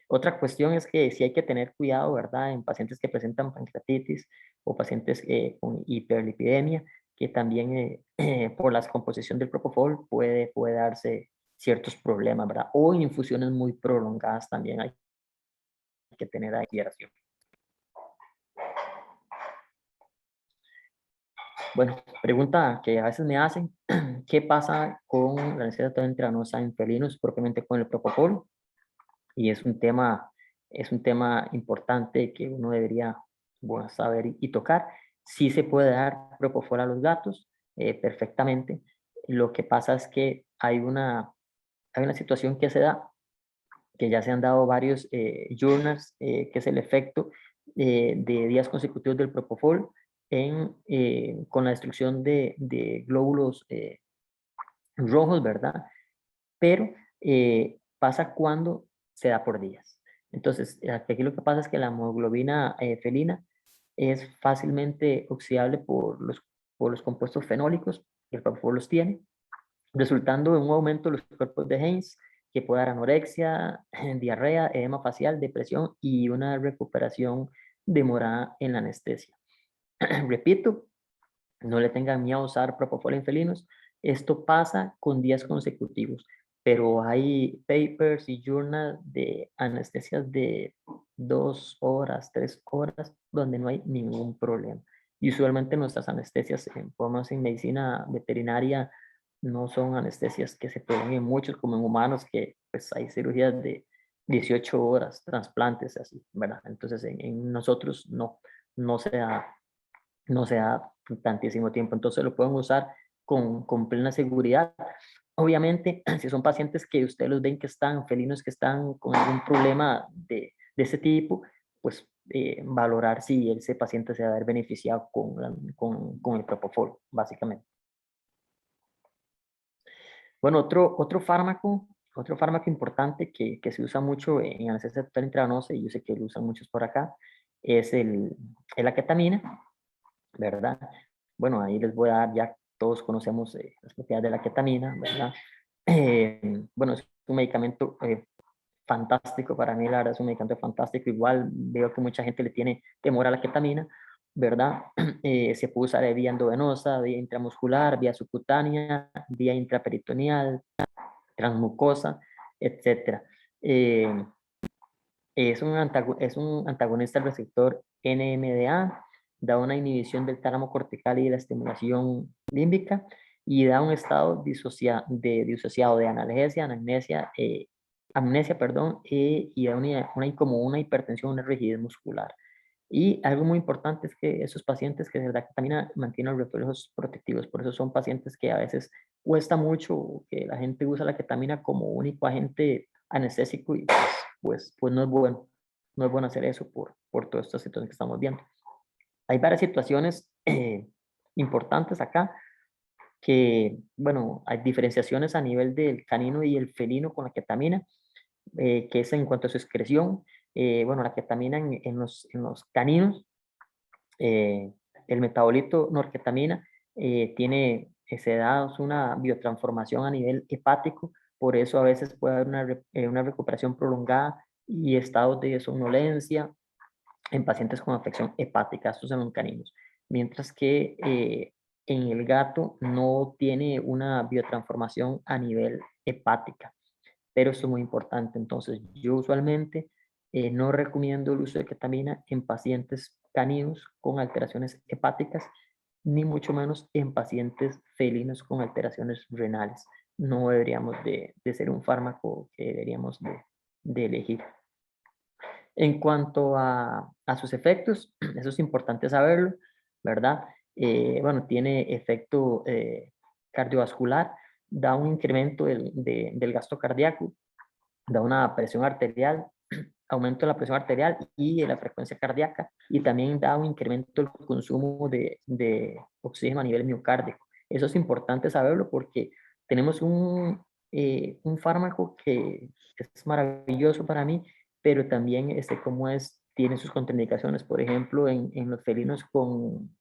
Otra cuestión es que sí hay que tener cuidado, ¿verdad? En pacientes que presentan pancreatitis o pacientes con hiperlipidemia, que también por la descomposición del propofol puede darse ciertos problemas, ¿verdad? O en infusiones muy prolongadas también hay que tener consideración. Bueno, pregunta que a veces me hacen, ¿qué pasa con la anestesia total intravenosa en felinos propiamente con el propofol? Y es un tema importante que uno debería saber y tocar. Sí se puede dar propofol a los gatos perfectamente. Lo que pasa es que hay una situación que se da, que ya se han dado varios journals, que es el efecto de días consecutivos del propofol con la destrucción de glóbulos rojos, ¿verdad? Pero pasa cuando se da por días. Entonces, aquí lo que pasa es que la hemoglobina felina es fácilmente oxidable por los compuestos fenólicos, que el propofol los tiene, resultando en un aumento de los cuerpos de Heinz, que puede dar anorexia, diarrea, edema facial, depresión y una recuperación demorada en la anestesia. Repito, no le tengan miedo a usar propofol en felinos. Esto pasa con días consecutivos, pero hay papers y journals de anestesias de 2 horas, 3 horas, donde no hay ningún problema. Y usualmente nuestras anestesias, en medicina veterinaria, no son anestesias que se prolonguen mucho, como en humanos, que pues hay cirugías de 18 horas, trasplantes, así, ¿verdad? Entonces en nosotros no se da no se da tantísimo tiempo. Entonces lo pueden usar con plena seguridad. Obviamente, si son pacientes que ustedes los ven que están, felinos que están con algún problema de ese tipo, pues valorar si ese paciente se va a ver beneficiado con el propofol, básicamente. Bueno, otro fármaco importante que se usa mucho en anestesia total intravenosa, y yo sé que lo usan muchos por acá, es la ketamina, ¿verdad? Bueno, ahí les voy a dar, ya todos conocemos las propiedades de la ketamina, ¿verdad? Bueno, es un medicamento fantástico para mí, la verdad es un medicamento fantástico. Igual veo que mucha gente le tiene temor a la ketamina, ¿verdad? Se puede usar de vía endovenosa, vía intramuscular, vía subcutánea, vía intraperitoneal, transmucosa, etcétera. Es un antagonista del receptor NMDA, da una inhibición del tálamo cortical y de la estimulación límbica y da un estado disociado de analgesia, amnesia, perdón, y da como una hipertensión, una rigidez muscular. Y algo muy importante es que esos pacientes que de verdad ketamina mantienen los reflejos protectivos, por eso son pacientes que a veces cuesta mucho que la gente usa la ketamina como único agente anestésico y pues no es bueno, no es bueno hacer eso por toda esta situación que estamos viendo. Hay varias situaciones importantes acá que, bueno, hay diferenciaciones a nivel del canino y el felino con la ketamina, que es en cuanto a su excreción. Bueno, la ketamina en los caninos, el metabolito norketamina se da una biotransformación a nivel hepático, por eso a veces puede haber una recuperación prolongada y estados de somnolencia en pacientes con afección hepática, estos en los caninos, mientras que en el gato no tiene una biotransformación a nivel hepática, pero esto es muy importante. Entonces, yo usualmente no recomiendo el uso de ketamina en pacientes caninos con alteraciones hepáticas, ni mucho menos en pacientes felinos con alteraciones renales. No deberíamos de ser un fármaco que deberíamos de elegir. En cuanto a sus efectos, eso es importante saberlo, ¿verdad? Bueno, tiene efecto cardiovascular, da un incremento del gasto cardíaco, da una presión arterial, aumento de la presión arterial y de la frecuencia cardíaca, y también da un incremento del consumo de oxígeno a nivel miocárdico. Eso es importante saberlo porque tenemos un fármaco que es maravilloso para mí, pero también como tiene sus contraindicaciones. Por ejemplo, en los felinos con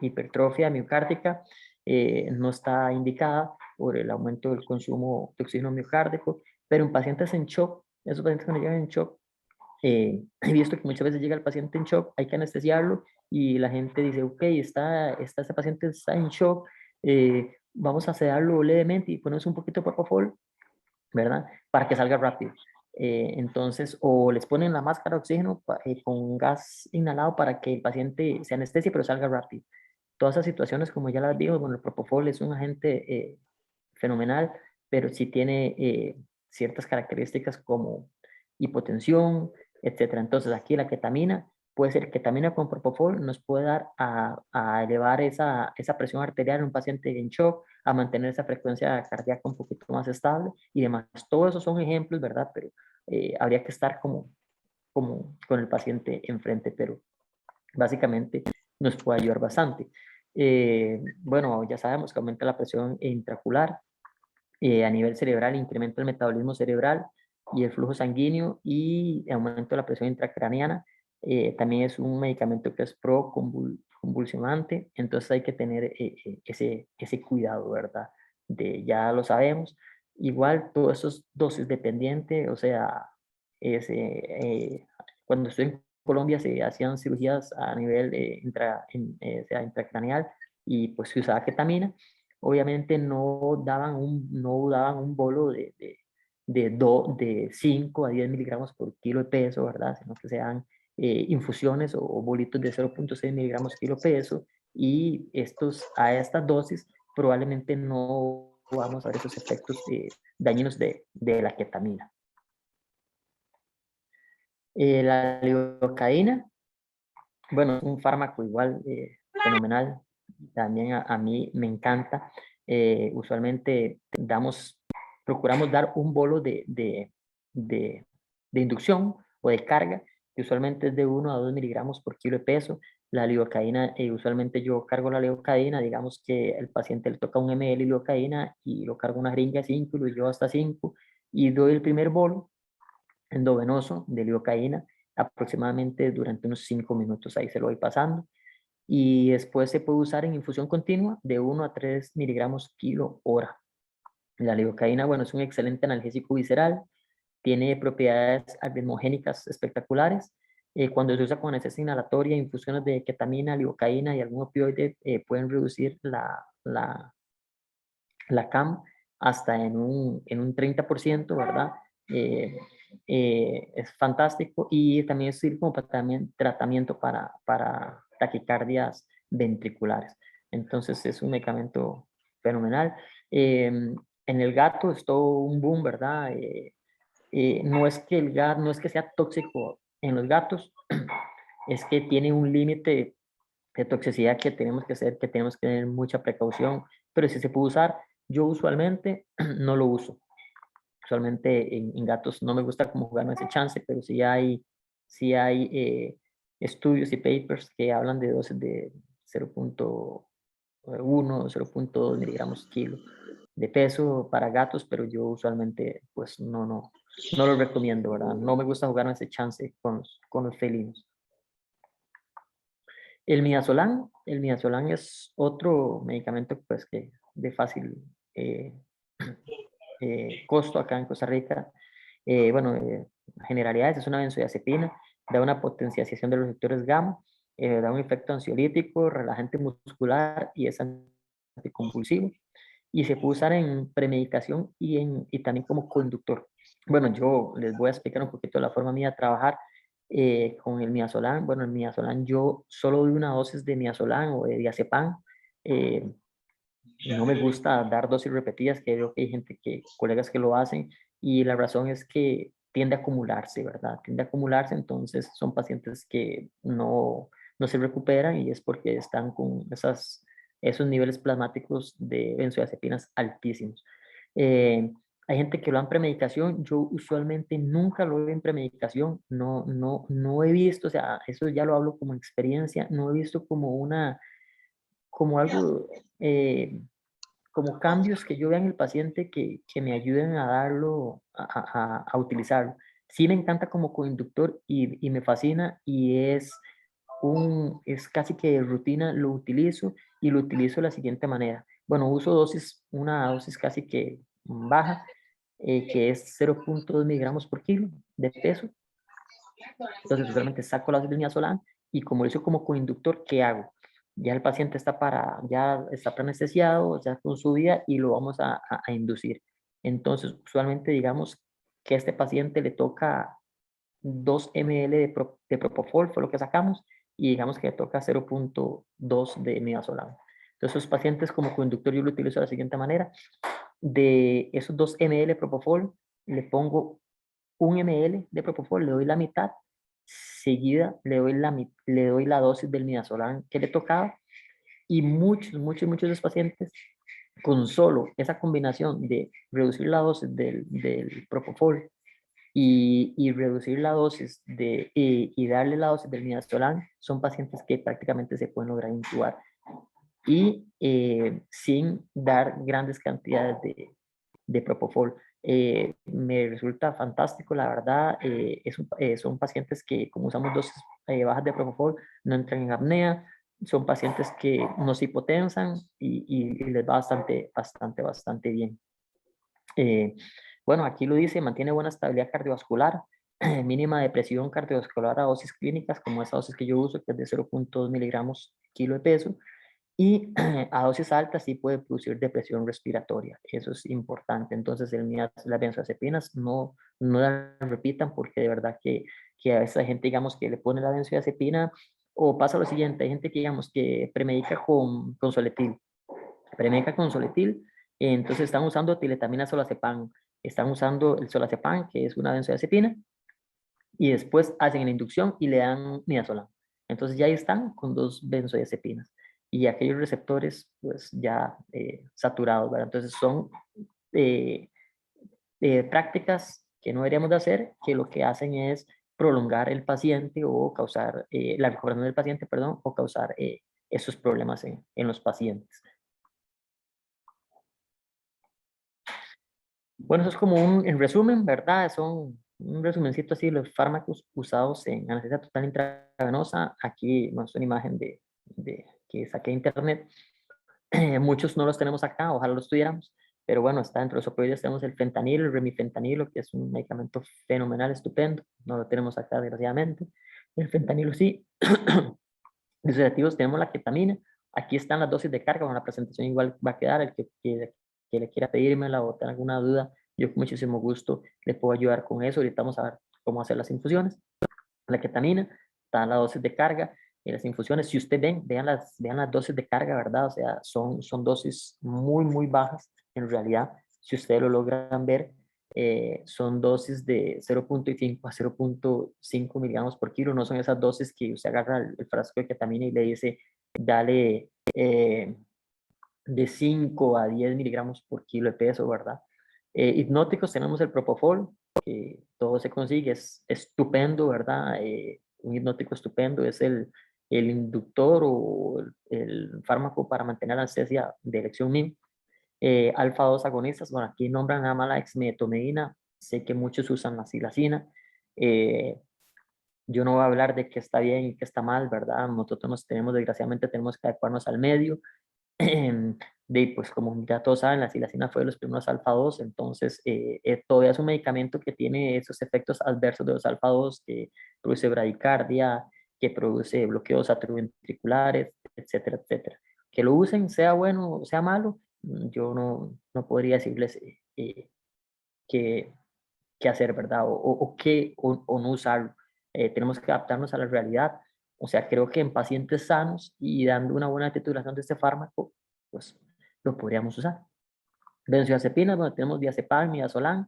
hipertrofia miocárdica, no está indicada por el aumento del consumo de oxígeno miocárdico, pero en pacientes en shock, esos pacientes que no llegan en shock, he visto que muchas veces llega el paciente en shock, hay que anestesiarlo y la gente dice, ok, este paciente está en shock, vamos a sedarlo levemente y ponemos un poquito de propofol, ¿verdad? Para que salga rápido. Entonces, o les ponen la máscara de oxígeno con gas inhalado para que el paciente se anestesie pero salga rápido. Todas esas situaciones, como ya las vimos, bueno, el propofol es un agente fenomenal, pero sí tiene ciertas características como hipotensión, etcétera. Entonces, aquí la ketamina, puede ser ketamina con propofol, nos puede dar a elevar esa presión arterial en un paciente en shock, a mantener esa frecuencia cardíaca un poquito más estable y demás. Todos esos son ejemplos, ¿verdad? Pero habría que estar como con el paciente enfrente, pero básicamente nos puede ayudar bastante. Bueno, ya sabemos que aumenta la presión intraocular, a nivel cerebral, incrementa el metabolismo cerebral y el flujo sanguíneo y aumento de la presión intracraneana. También es un medicamento que es pro-convulsionante, entonces hay que tener ese cuidado, ¿verdad? Ya lo sabemos. Igual, todo eso es dosis dependiente, o sea, cuando estoy en Colombia se hacían cirugías a nivel intracraneal y pues se usaba ketamina. Obviamente no daban un bolo de 5 a 10 miligramos por kilo de peso, ¿verdad? Sino que sean infusiones o bolitos de 0,6 miligramos kilo peso, y a estas dosis probablemente no vamos a ver esos efectos dañinos de la ketamina. La lidocaína, bueno, es un fármaco igual fenomenal, también a mí me encanta. Usualmente procuramos dar un bolo de inducción o de carga, que usualmente es de 1 a 2 miligramos por kilo de peso. La lidocaína, usualmente yo cargo la lidocaína, digamos que el paciente le toca 1 ml de lidocaína y lo cargo una jeringa de 5 y lo llevo hasta 5 y doy el primer bolo endovenoso de lidocaína aproximadamente durante unos 5 minutos, ahí se lo voy pasando. Y después se puede usar en infusión continua de 1 a 3 miligramos kilo hora. La lidocaína, bueno, es un excelente analgésico visceral, tiene propiedades arritmogénicas espectaculares. Cuando se usa con anestesia inhalatoria, infusiones de ketamina, lidocaína y algún opioide pueden reducir la CAM hasta en un 30%, ¿verdad? Es fantástico y también sirve como tratamiento para taquicardias ventriculares. Entonces es un medicamento fenomenal. En el gato es todo un boom, ¿verdad? No es que no es que sea tóxico en los gatos, es que tiene un límite de toxicidad que tenemos que hacer, que tenemos que tener mucha precaución, pero si se puede usar, yo usualmente no lo uso. Usualmente en gatos no me gusta como jugarme ese chance, pero sí hay estudios y papers que hablan de dosis de 0.1, 0.2 miligramos kilo de peso para gatos, pero yo usualmente pues no lo recomiendo, ¿verdad? No me gusta jugarme ese chance con los felinos. El midazolam es otro medicamento pues que de fácil eh, costo acá en Costa Rica. Bueno, generalidades, es una benzodiazepina, da una potenciación de los receptores gamma, da un efecto ansiolítico, relajante muscular y es anticonvulsivo. Y se puede usar en premedicación y también como conductor. Bueno, yo les voy a explicar un poquito la forma mía de trabajar con el midazolam. Bueno, el midazolam yo solo doy una dosis de midazolam o de diazepam. Eh, no me gusta dar dosis repetidas, que veo que hay gente colegas que lo hacen, y la razón es que tiende a acumularse, ¿verdad? Tiende a acumularse, entonces son pacientes que no se recuperan y es porque están con esos niveles plasmáticos de benzodiazepinas altísimos. Hay gente que lo da en premedicación, yo usualmente nunca lo veo en premedicación, no he visto, o sea, eso ya lo hablo como experiencia, no he visto como algo, como cambios que yo vea en el paciente que me ayuden a darlo, a utilizarlo. Sí me encanta como coinductor y me fascina y es casi que de rutina, lo utilizo y lo utilizo de la siguiente manera. Bueno, uso una dosis casi que baja, que es 0.2 miligramos por kilo de peso. Entonces, usualmente saco la dosis de midazolam y como lo hice como coinductor, ¿qué hago? Ya el paciente ya está preanestesiado, ya con su vida y lo vamos a inducir. Entonces, usualmente digamos que a este paciente le toca 2 ml de propofol, fue lo que sacamos, y digamos que le toca 0.2 de midazolam. Entonces, esos pacientes como coinductor yo lo utilizo de la siguiente manera. De esos 2 ml de propofol, le pongo 1 ml de propofol, le doy la mitad, seguida le doy la dosis del midazolam que le tocaba, y muchos de los pacientes con solo esa combinación de reducir la dosis del propofol y reducir la dosis y darle la dosis del midazolam, son pacientes que prácticamente se pueden lograr intubar y sin dar grandes cantidades de propofol. Me resulta fantástico, la verdad. Son pacientes que, como usamos dosis bajas de propofol, no entran en apnea. Son pacientes que no se hipotensan y les va bastante bien. Bueno, aquí lo dice, mantiene buena estabilidad cardiovascular, mínima depresión cardiovascular a dosis clínicas, como esa dosis que yo uso, que es de 0.2 miligramos kilo de peso, y a dosis altas sí puede producir depresión respiratoria, eso es importante. Entonces, las benzodiazepinas no las repitan porque de verdad que a veces hay gente, digamos, que le pone la benzodiazepina o pasa lo siguiente, hay gente que, digamos, que premedica con Soletil, entonces están usando tiletamina solazepam, están usando el solazepam, que es una benzodiazepina, y después hacen la inducción y le dan midazolam. Entonces ya ahí están con 2 benzodiazepinas y aquellos receptores pues ya saturados, ¿verdad? Entonces son eh, prácticas que no deberíamos de hacer, que lo que hacen es prolongar el paciente o causar la recuperación del paciente, perdón, o causar esos problemas en los pacientes. Bueno, eso es como en resumen, ¿verdad? Son un resumencito así de los fármacos usados en anestesia total intravenosa. Aquí muestro una imagen que saqué de internet. Muchos no los tenemos acá, ojalá los tuviéramos, pero bueno, está dentro de los opioides tenemos el fentanilo, el remifentanilo, que es un medicamento fenomenal, estupendo. No lo tenemos acá, desgraciadamente. El fentanilo sí. De sedativos tenemos la ketamina. Aquí están las dosis de carga. Bueno, la presentación igual va a quedar. El que le quiera pedírmela o tenga alguna duda, yo con muchísimo gusto le puedo ayudar con eso. Ahorita vamos a ver cómo hacer las infusiones. La ketamina, está la dosis de carga y las infusiones. Si usted vean las dosis de carga, ¿verdad? O sea, son dosis muy bajas en realidad. Si ustedes lo logran ver, son dosis de 0.5 a 0.5 miligramos por kilo, no son esas dosis que usted agarra el frasco de ketamina y le dice, dale de 5 a 10 miligramos por kilo de peso, ¿verdad? Hipnóticos tenemos el Propofol, que todo se consigue, es estupendo, ¿verdad? Un hipnótico estupendo es el inductor o el fármaco para mantener la anestesia de elección MIM. Alfa 2 agonistas, bueno, aquí nombran nada más la exmetomedina, sé que muchos usan la silacina. Eh, yo no voy a hablar de qué está bien y qué está mal, ¿verdad? Nosotros desgraciadamente tenemos que adecuarnos al medio. Pues como ya todos saben, la silacina fue de los primeros alfa 2, entonces todavía es un medicamento que tiene esos efectos adversos de los alfa 2, que produce bradicardia, que produce bloqueos atrioventriculares, etcétera, etcétera. Que lo usen, sea bueno o sea malo, yo no podría decirles qué, qué hacer, ¿verdad? O no usarlo. Tenemos que adaptarnos a la realidad. O sea, creo que en pacientes sanos y dando una buena titulación de este fármaco, pues lo podríamos usar. Benzodiazepinas, bueno, tenemos diazepam, midazolam,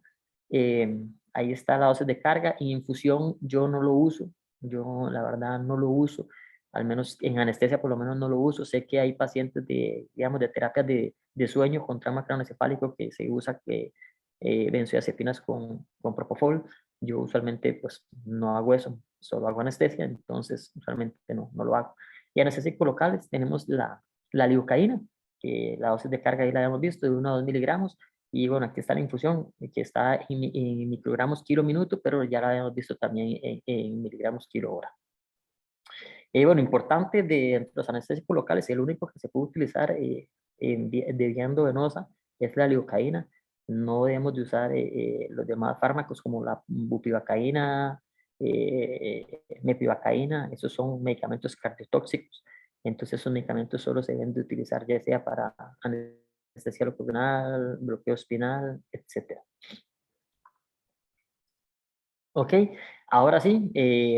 ahí está la dosis de carga. En infusión yo no lo uso, yo la verdad no lo uso, al menos en anestesia por lo menos no lo uso. Sé que hay pacientes de, digamos, de terapias de sueño con trauma craneoencefálico que se usa benzodiazepinas con propofol. Yo usualmente pues no hago eso, solo hago anestesia, entonces usualmente no lo hago. Y anestésicos locales tenemos la lidocaína, que la dosis de carga ahí la habíamos visto, de 1 a 2 miligramos, y bueno, aquí está la infusión, que está en microgramos kilo minuto, pero ya la habíamos visto también en miligramos kilo hora. Bueno, importante de los anestésicos locales, el único que se puede utilizar de vía endovenosa es la lidocaína. No debemos de usar los demás fármacos como la bupivacaína, mepivacaína, esos son medicamentos cardiotóxicos. Entonces esos medicamentos solo se deben de utilizar ya sea para anestesia local, bloqueo espinal, etc. Ok, ahora sí,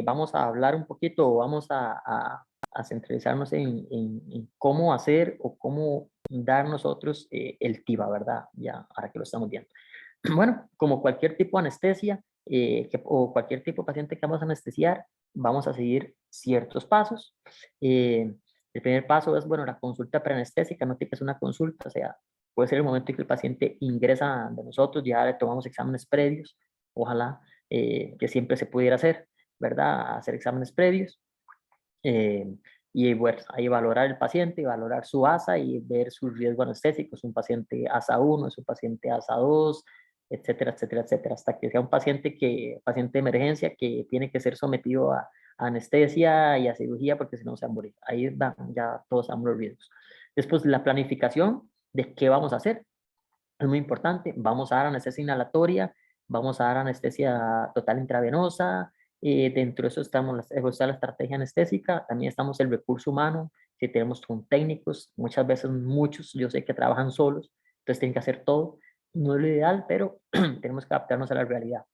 vamos a hablar un poquito, vamos a centralizarnos en cómo hacer o cómo dar nosotros el TIVA, ¿verdad? Ya, ahora que lo estamos viendo. Bueno, como cualquier tipo de anestesia o cualquier tipo de paciente que vamos a anestesiar, vamos a seguir ciertos pasos. El primer paso es, bueno, la consulta preanestésica, no tiene que ser una consulta, o sea, puede ser el momento en que el paciente ingresa de nosotros, ya le tomamos exámenes previos, ojalá que siempre se pudiera hacer, ¿verdad? Hacer exámenes previos. eh, y bueno, ahí valorar el paciente, valorar su ASA y ver su riesgo anestésico. Es un paciente ASA 1, es un paciente ASA 2, etcétera, etcétera, etcétera, hasta que sea un paciente de emergencia que tiene que ser sometido a anestesia y a cirugía porque si no se va a morir. Ahí van ya todos ambos los riesgos. Después, la planificación de qué vamos a hacer es muy importante. Vamos a dar anestesia inhalatoria, vamos a dar anestesia total intravenosa. Dentro de eso está la estrategia anestésica, también estamos el recurso humano, si tenemos con técnicos, muchas veces muchos, yo sé que trabajan solos, entonces tienen que hacer todo. No es lo ideal, pero tenemos que adaptarnos a la realidad.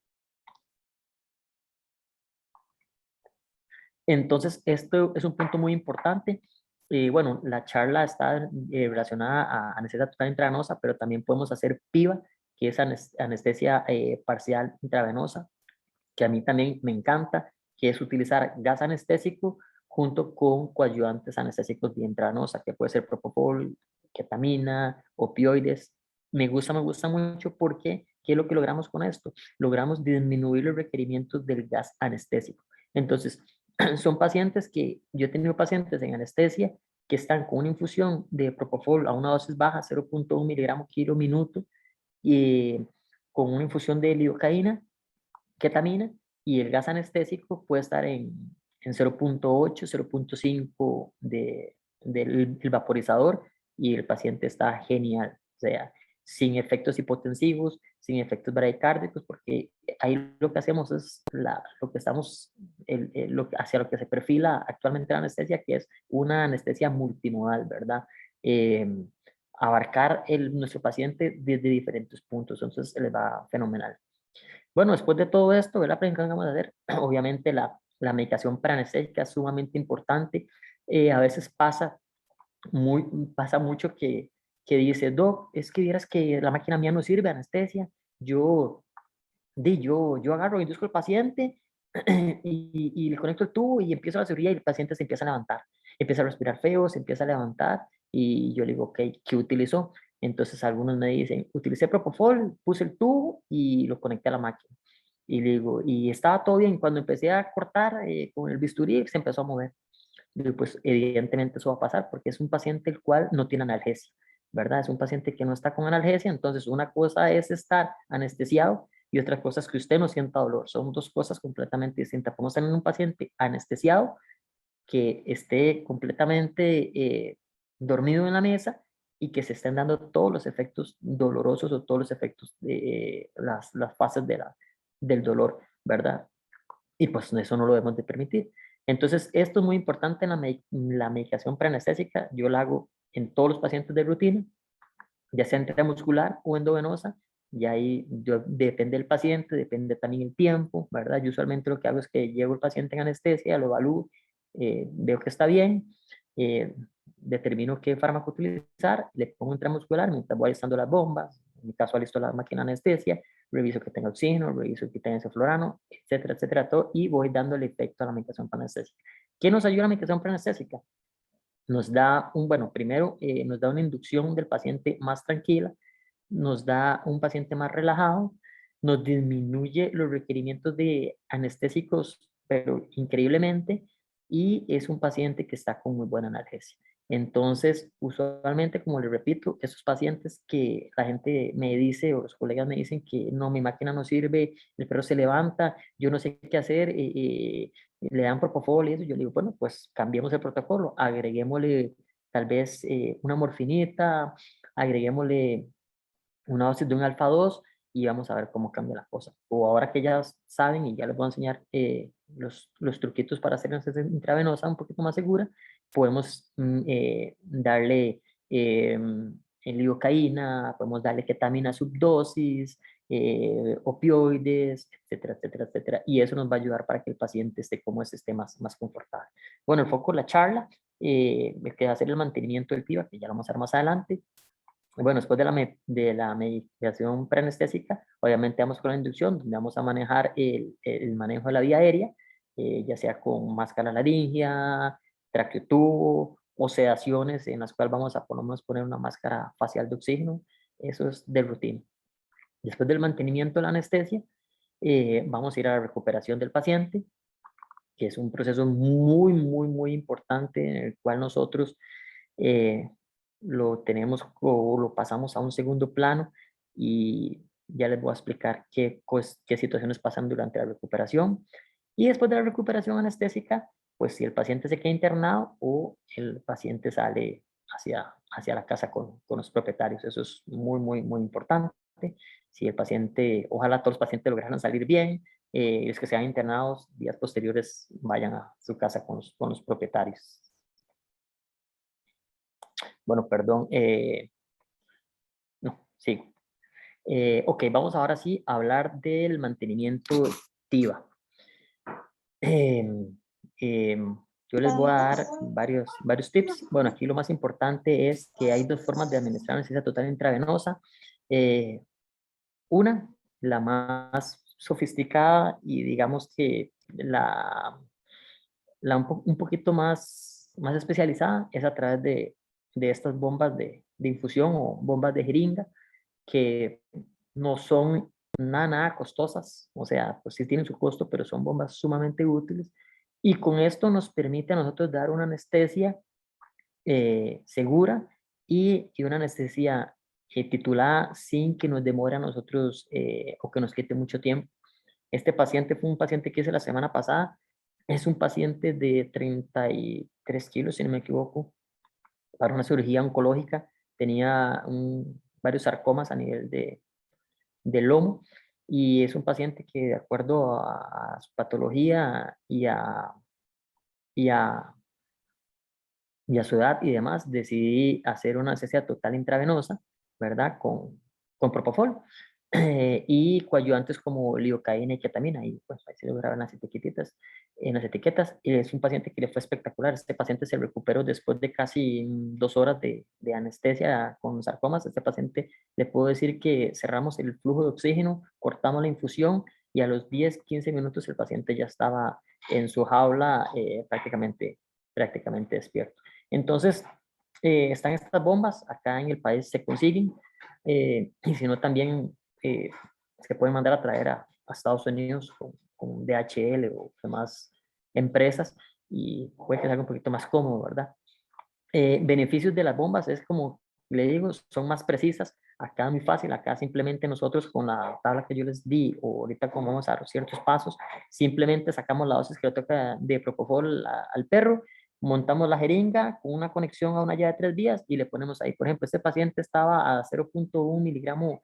Entonces, esto es un punto muy importante. Bueno, la charla está relacionada a anestesia total intravenosa, pero también podemos hacer PIVA, que es anestesia parcial intravenosa, que a mí también me encanta, que es utilizar gas anestésico junto con coadyuvantes anestésicos de intravenosa, que puede ser propofol, ketamina, opioides. Me gusta mucho porque, ¿qué es lo que logramos con esto? Logramos disminuir los requerimientos del gas anestésico. Entonces, son pacientes que, yo he tenido pacientes en anestesia que están con una infusión de propofol a una dosis baja, 0.1 miligramos kilo minuto, y con una infusión de lidocaína, ketamina, y el gas anestésico puede estar en 0.8, 0.5 del vaporizador y el paciente está genial. O sea, sin efectos hipotensivos, sin efectos bradicárdicos, porque ahí lo que hacemos es lo que estamos, hacia lo que se perfila actualmente la anestesia, que es una anestesia multimodal, ¿verdad? Eh, abarcar nuestro paciente desde diferentes puntos, entonces le va fenomenal. Bueno, después de todo esto, ¿verdad? ¿Qué vamos a hacer? Obviamente la medicación paranestésica es sumamente importante. A veces pasa mucho que dice, Doc, es que vieras que la máquina mía no sirve, anestesia. Yo yo agarro, induzco al paciente y le conecto el tubo y empiezo la cirugía y el paciente se empieza a levantar. Empieza a respirar feo, se empieza a levantar y yo le digo, ok, ¿qué utilizó? Entonces algunos me dicen, utilicé Propofol, puse el tubo y lo conecté a la máquina. Y le digo, y estaba todo bien. Cuando empecé a cortar con el bisturí, se empezó a mover. Y pues evidentemente eso va a pasar porque es un paciente el cual no tiene analgesia, ¿verdad? Es un paciente que no está con analgesia, entonces una cosa es estar anestesiado y otra cosa es que usted no sienta dolor. Son dos cosas completamente distintas. Podemos tener un paciente anestesiado que esté completamente dormido en la mesa y que se estén dando todos los efectos dolorosos o todos los efectos de las fases del dolor, ¿verdad? Y pues eso no lo debemos de permitir. Entonces, esto es muy importante en la medicación preanestésica. Yo la hago en todos los pacientes de rutina, ya sea intramuscular o endovenosa. Y ahí depende del paciente, depende también el tiempo, ¿verdad? Yo usualmente lo que hago es que llevo el paciente en anestesia, lo evalúo, veo que está bien, eh, determino qué fármaco utilizar, le pongo intramuscular mientras voy alistando las bombas, en mi caso alisto la máquina de anestesia, reviso que tenga oxígeno, reviso que tenga ceflorano, etcétera, todo, y voy dándole efecto a la medicación preanestésica. ¿Qué nos ayuda la medicación preanestésica? Nos da bueno, primero nos da una inducción del paciente más tranquila, nos da un paciente más relajado, nos disminuye los requerimientos de anestésicos, pero increíblemente, y es un paciente que está con muy buena analgesia. Entonces, usualmente, como les repito, esos pacientes que la gente me dice o los colegas me dicen que no, mi máquina no sirve, el perro se levanta, yo no sé qué hacer, le dan propofol y eso, yo le digo, bueno, pues cambiemos el protocolo, agreguémosle tal vez una morfinita, agreguémosle una dosis de un alfa 2 y vamos a ver cómo cambia la cosa. O ahora que ya saben y ya les voy a enseñar los truquitos para hacer una anestesia intravenosa un poquito más segura, podemos darle lidocaína, podemos darle ketamina subdosis, opioides, etcétera. Y eso nos va a ayudar para que el paciente esté como esté más confortable. Bueno, el foco de la charla, que va a ser el mantenimiento del PIVA, que ya lo vamos a ver más adelante. Bueno, después de la medicación preanestésica, obviamente vamos con la inducción, donde vamos a manejar el manejo de la vía aérea, ya sea con máscara laringea, traqueotubo o sedaciones en las cuales vamos a por lo menos poner una máscara facial de oxígeno. Eso es de rutina. Después del mantenimiento de la anestesia, vamos a ir a la recuperación del paciente, que es un proceso muy importante en el cual nosotros eh, lo tenemos o lo pasamos a un segundo plano y ya les voy a explicar qué situaciones pasan durante la recuperación. Y después de la recuperación anestésica, pues si el paciente se queda internado o el paciente sale hacia la casa con los propietarios. Eso es muy importante. Si el paciente, ojalá todos los pacientes lograran salir bien, los que sean internados, días posteriores vayan a su casa con los propietarios. Bueno, perdón. No, sigo. Ok, vamos ahora sí a hablar del mantenimiento TIVA. Em, em, yo les voy a dar varios tips. Bueno, aquí lo más importante es que hay dos formas de administrar anestesia total intravenosa. Eh, una, la más sofisticada y digamos que un poquito más especializada es a través de estas bombas de infusión o bombas de jeringa que no son nada costosas, o sea, pues sí tienen su costo, pero son bombas sumamente útiles y con esto nos permite a nosotros dar una anestesia segura y una anestesia titulada sin que nos demore a nosotros o que nos quite mucho tiempo. Este paciente fue un paciente que hice la semana pasada, es un paciente de 33 kilos, si no me equivoco, para una cirugía oncológica, tenía varios sarcomas a nivel del lomo y es un paciente que de acuerdo a su patología y a, y a su edad y demás, decidí hacer una anestesia total intravenosa, ¿verdad? Con propofol. y coadyuvantes como lidocaína y ketamina, y pues ahí se lo graban en las etiquetas, y es un paciente que le fue espectacular. Este paciente se recuperó después de casi 2 horas de anestesia con sarcomas. Este paciente, le puedo decir que cerramos el flujo de oxígeno, cortamos la infusión, y a los 10-15 minutos el paciente ya estaba en su jaula, prácticamente despierto. Entonces, están estas bombas, acá en el país se consiguen, y si no también eh, se pueden mandar a traer a Estados Unidos con DHL o demás empresas, y puede que sea un poquito más cómodo, ¿verdad? Beneficios de las bombas es como le digo, son más precisas. Acá es muy fácil, acá simplemente nosotros con la tabla que yo les di, o ahorita como vamos a dar ciertos pasos, simplemente sacamos la dosis que le toca de propofol al perro, montamos la jeringa con una conexión a una llave de 3 vías y le ponemos ahí. Por ejemplo, este paciente estaba a 0.1 miligramo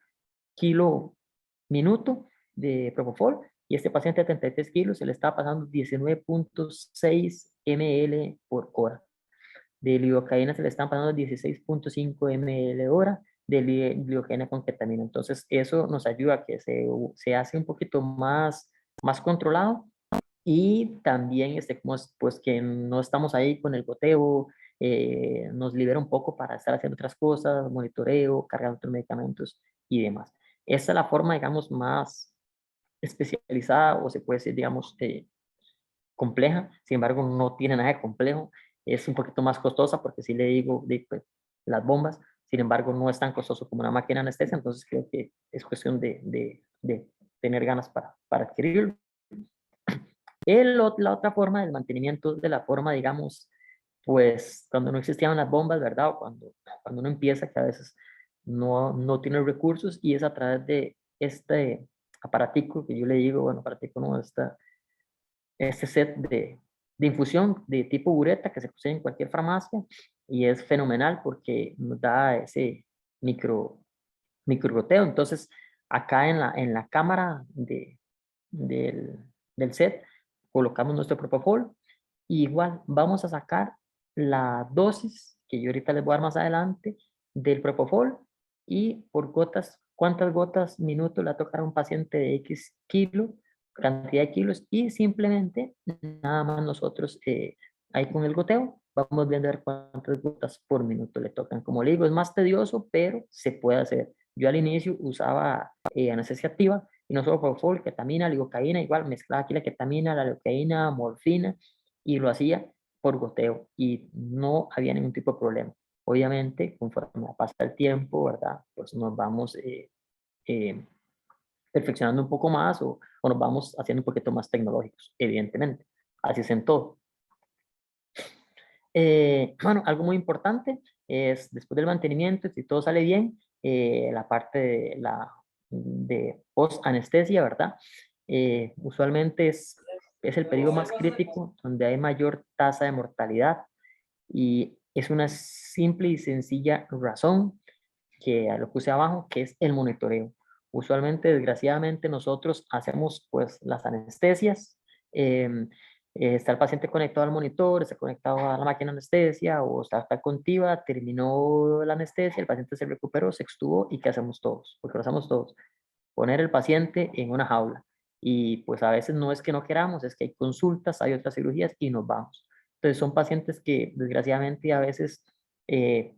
kilo minuto de propofol, y este paciente de 33 kilos se le estaba pasando 19.6 ml por hora. De lidocaína se le están pasando 16.5 ml hora de lidocaína con ketamina. Entonces, eso nos ayuda a que se hace un poquito más controlado, y también pues que no estamos ahí con el goteo, nos libera un poco para estar haciendo otras cosas, monitoreo, cargando otros medicamentos y demás. Esta es la forma, digamos, más especializada, o se puede decir, digamos, compleja. Sin embargo, no tiene nada de complejo. Es un poquito más costosa porque si le digo pues, las bombas, sin embargo, no es tan costoso como una máquina de anestesia. Entonces creo que es cuestión de tener ganas para adquirirlo. La otra forma del mantenimiento, de la forma, digamos, pues cuando no existían las bombas, ¿verdad? O cuando uno empieza, que a veces no tiene recursos, y es a través de este aparatico que yo le digo, bueno, aparatico no, este set de infusión de tipo bureta que se consigue en cualquier farmacia, y es fenomenal porque nos da ese microgoteo. Entonces, acá en la cámara del, del set colocamos nuestro propofol, y igual vamos a sacar la dosis que yo ahorita les voy a dar más adelante del propofol, y por gotas, cuántas gotas minuto le va a tocar a un paciente de X kilo, cantidad de kilos, y simplemente nada más nosotros ahí con el goteo vamos viendo a ver cuántas gotas por minuto le tocan. Como le digo, es más tedioso, pero se puede hacer. Yo al inicio usaba anestesia activa, y no solo propofol, ketamina, lidocaína, igual mezclaba aquí la ketamina, la lidocaína, morfina, y lo hacía por goteo, y no había ningún tipo de problema. Obviamente, conforme pasa el tiempo, ¿verdad? Pues nos vamos eh, perfeccionando un poco más, o nos vamos haciendo un poquito más tecnológicos, evidentemente. Así es en todo. Bueno, algo muy importante es, después del mantenimiento, si todo sale bien, la parte de post-anestesia, ¿verdad? Usualmente es el periodo más crítico donde hay mayor tasa de mortalidad, y es una simple y sencilla razón que lo puse abajo, que es el monitoreo. Usualmente, desgraciadamente, nosotros hacemos pues las anestesias, está el paciente conectado al monitor, está conectado a la máquina de anestesia, o está contiva, terminó la anestesia, el paciente se recuperó, se extubó, y ¿qué hacemos todos? Porque lo hacemos todos, poner el paciente en una jaula. Y pues a veces no es que no queramos, es que hay consultas, hay otras cirugías, y nos vamos. Entonces son pacientes que desgraciadamente a veces eh,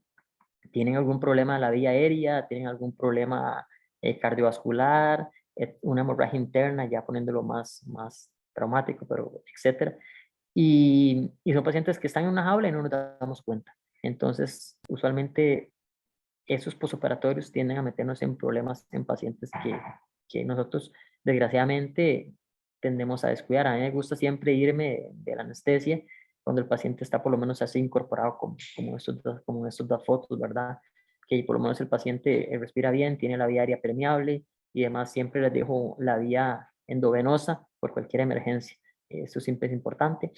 tienen algún problema en la vía aérea, tienen algún problema cardiovascular, una hemorragia interna, ya poniéndolo más traumático, pero etcétera. Y son pacientes que están en una jaula y no nos damos cuenta. Entonces, usualmente esos posoperatorios tienden a meternos en problemas en pacientes que nosotros, desgraciadamente, tendemos a descuidar. A mí me gusta siempre irme de la anestesia cuando el paciente está por lo menos así incorporado, como estos dos fotos, ¿verdad? Que por lo menos el paciente respira bien, tiene la vía aérea permeable, y además siempre les dejo la vía endovenosa por cualquier emergencia. Eso siempre es importante.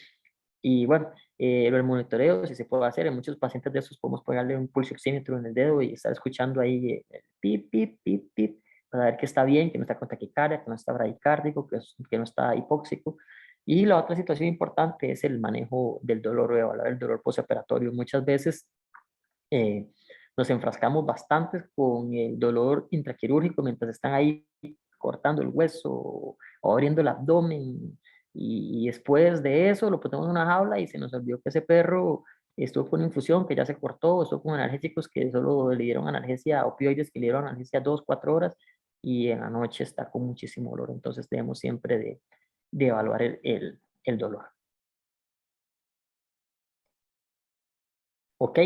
Y bueno, el monitoreo, si se puede hacer, en muchos pacientes de esos podemos pegarle un pulso oxímetro en el dedo y estar escuchando ahí el pip, pip, pip, pip, para ver que está bien, que no está con taquicardia, que no está bradicárdico, que no está hipóxico. Y la otra situación importante es el manejo del dolor, o evaluar el dolor postoperatorio. Muchas veces nos enfrascamos bastante con el dolor intraquirúrgico mientras están ahí cortando el hueso o abriendo el abdomen. Y después de eso lo ponemos en una jaula y se nos olvidó que ese perro estuvo con infusión que ya se cortó, estuvo con analgésicos que solo le dieron analgesia, opioides que le dieron analgesia 2, 4 horas y en la noche está con muchísimo dolor. Entonces debemos siempre de evaluar el dolor. Ok,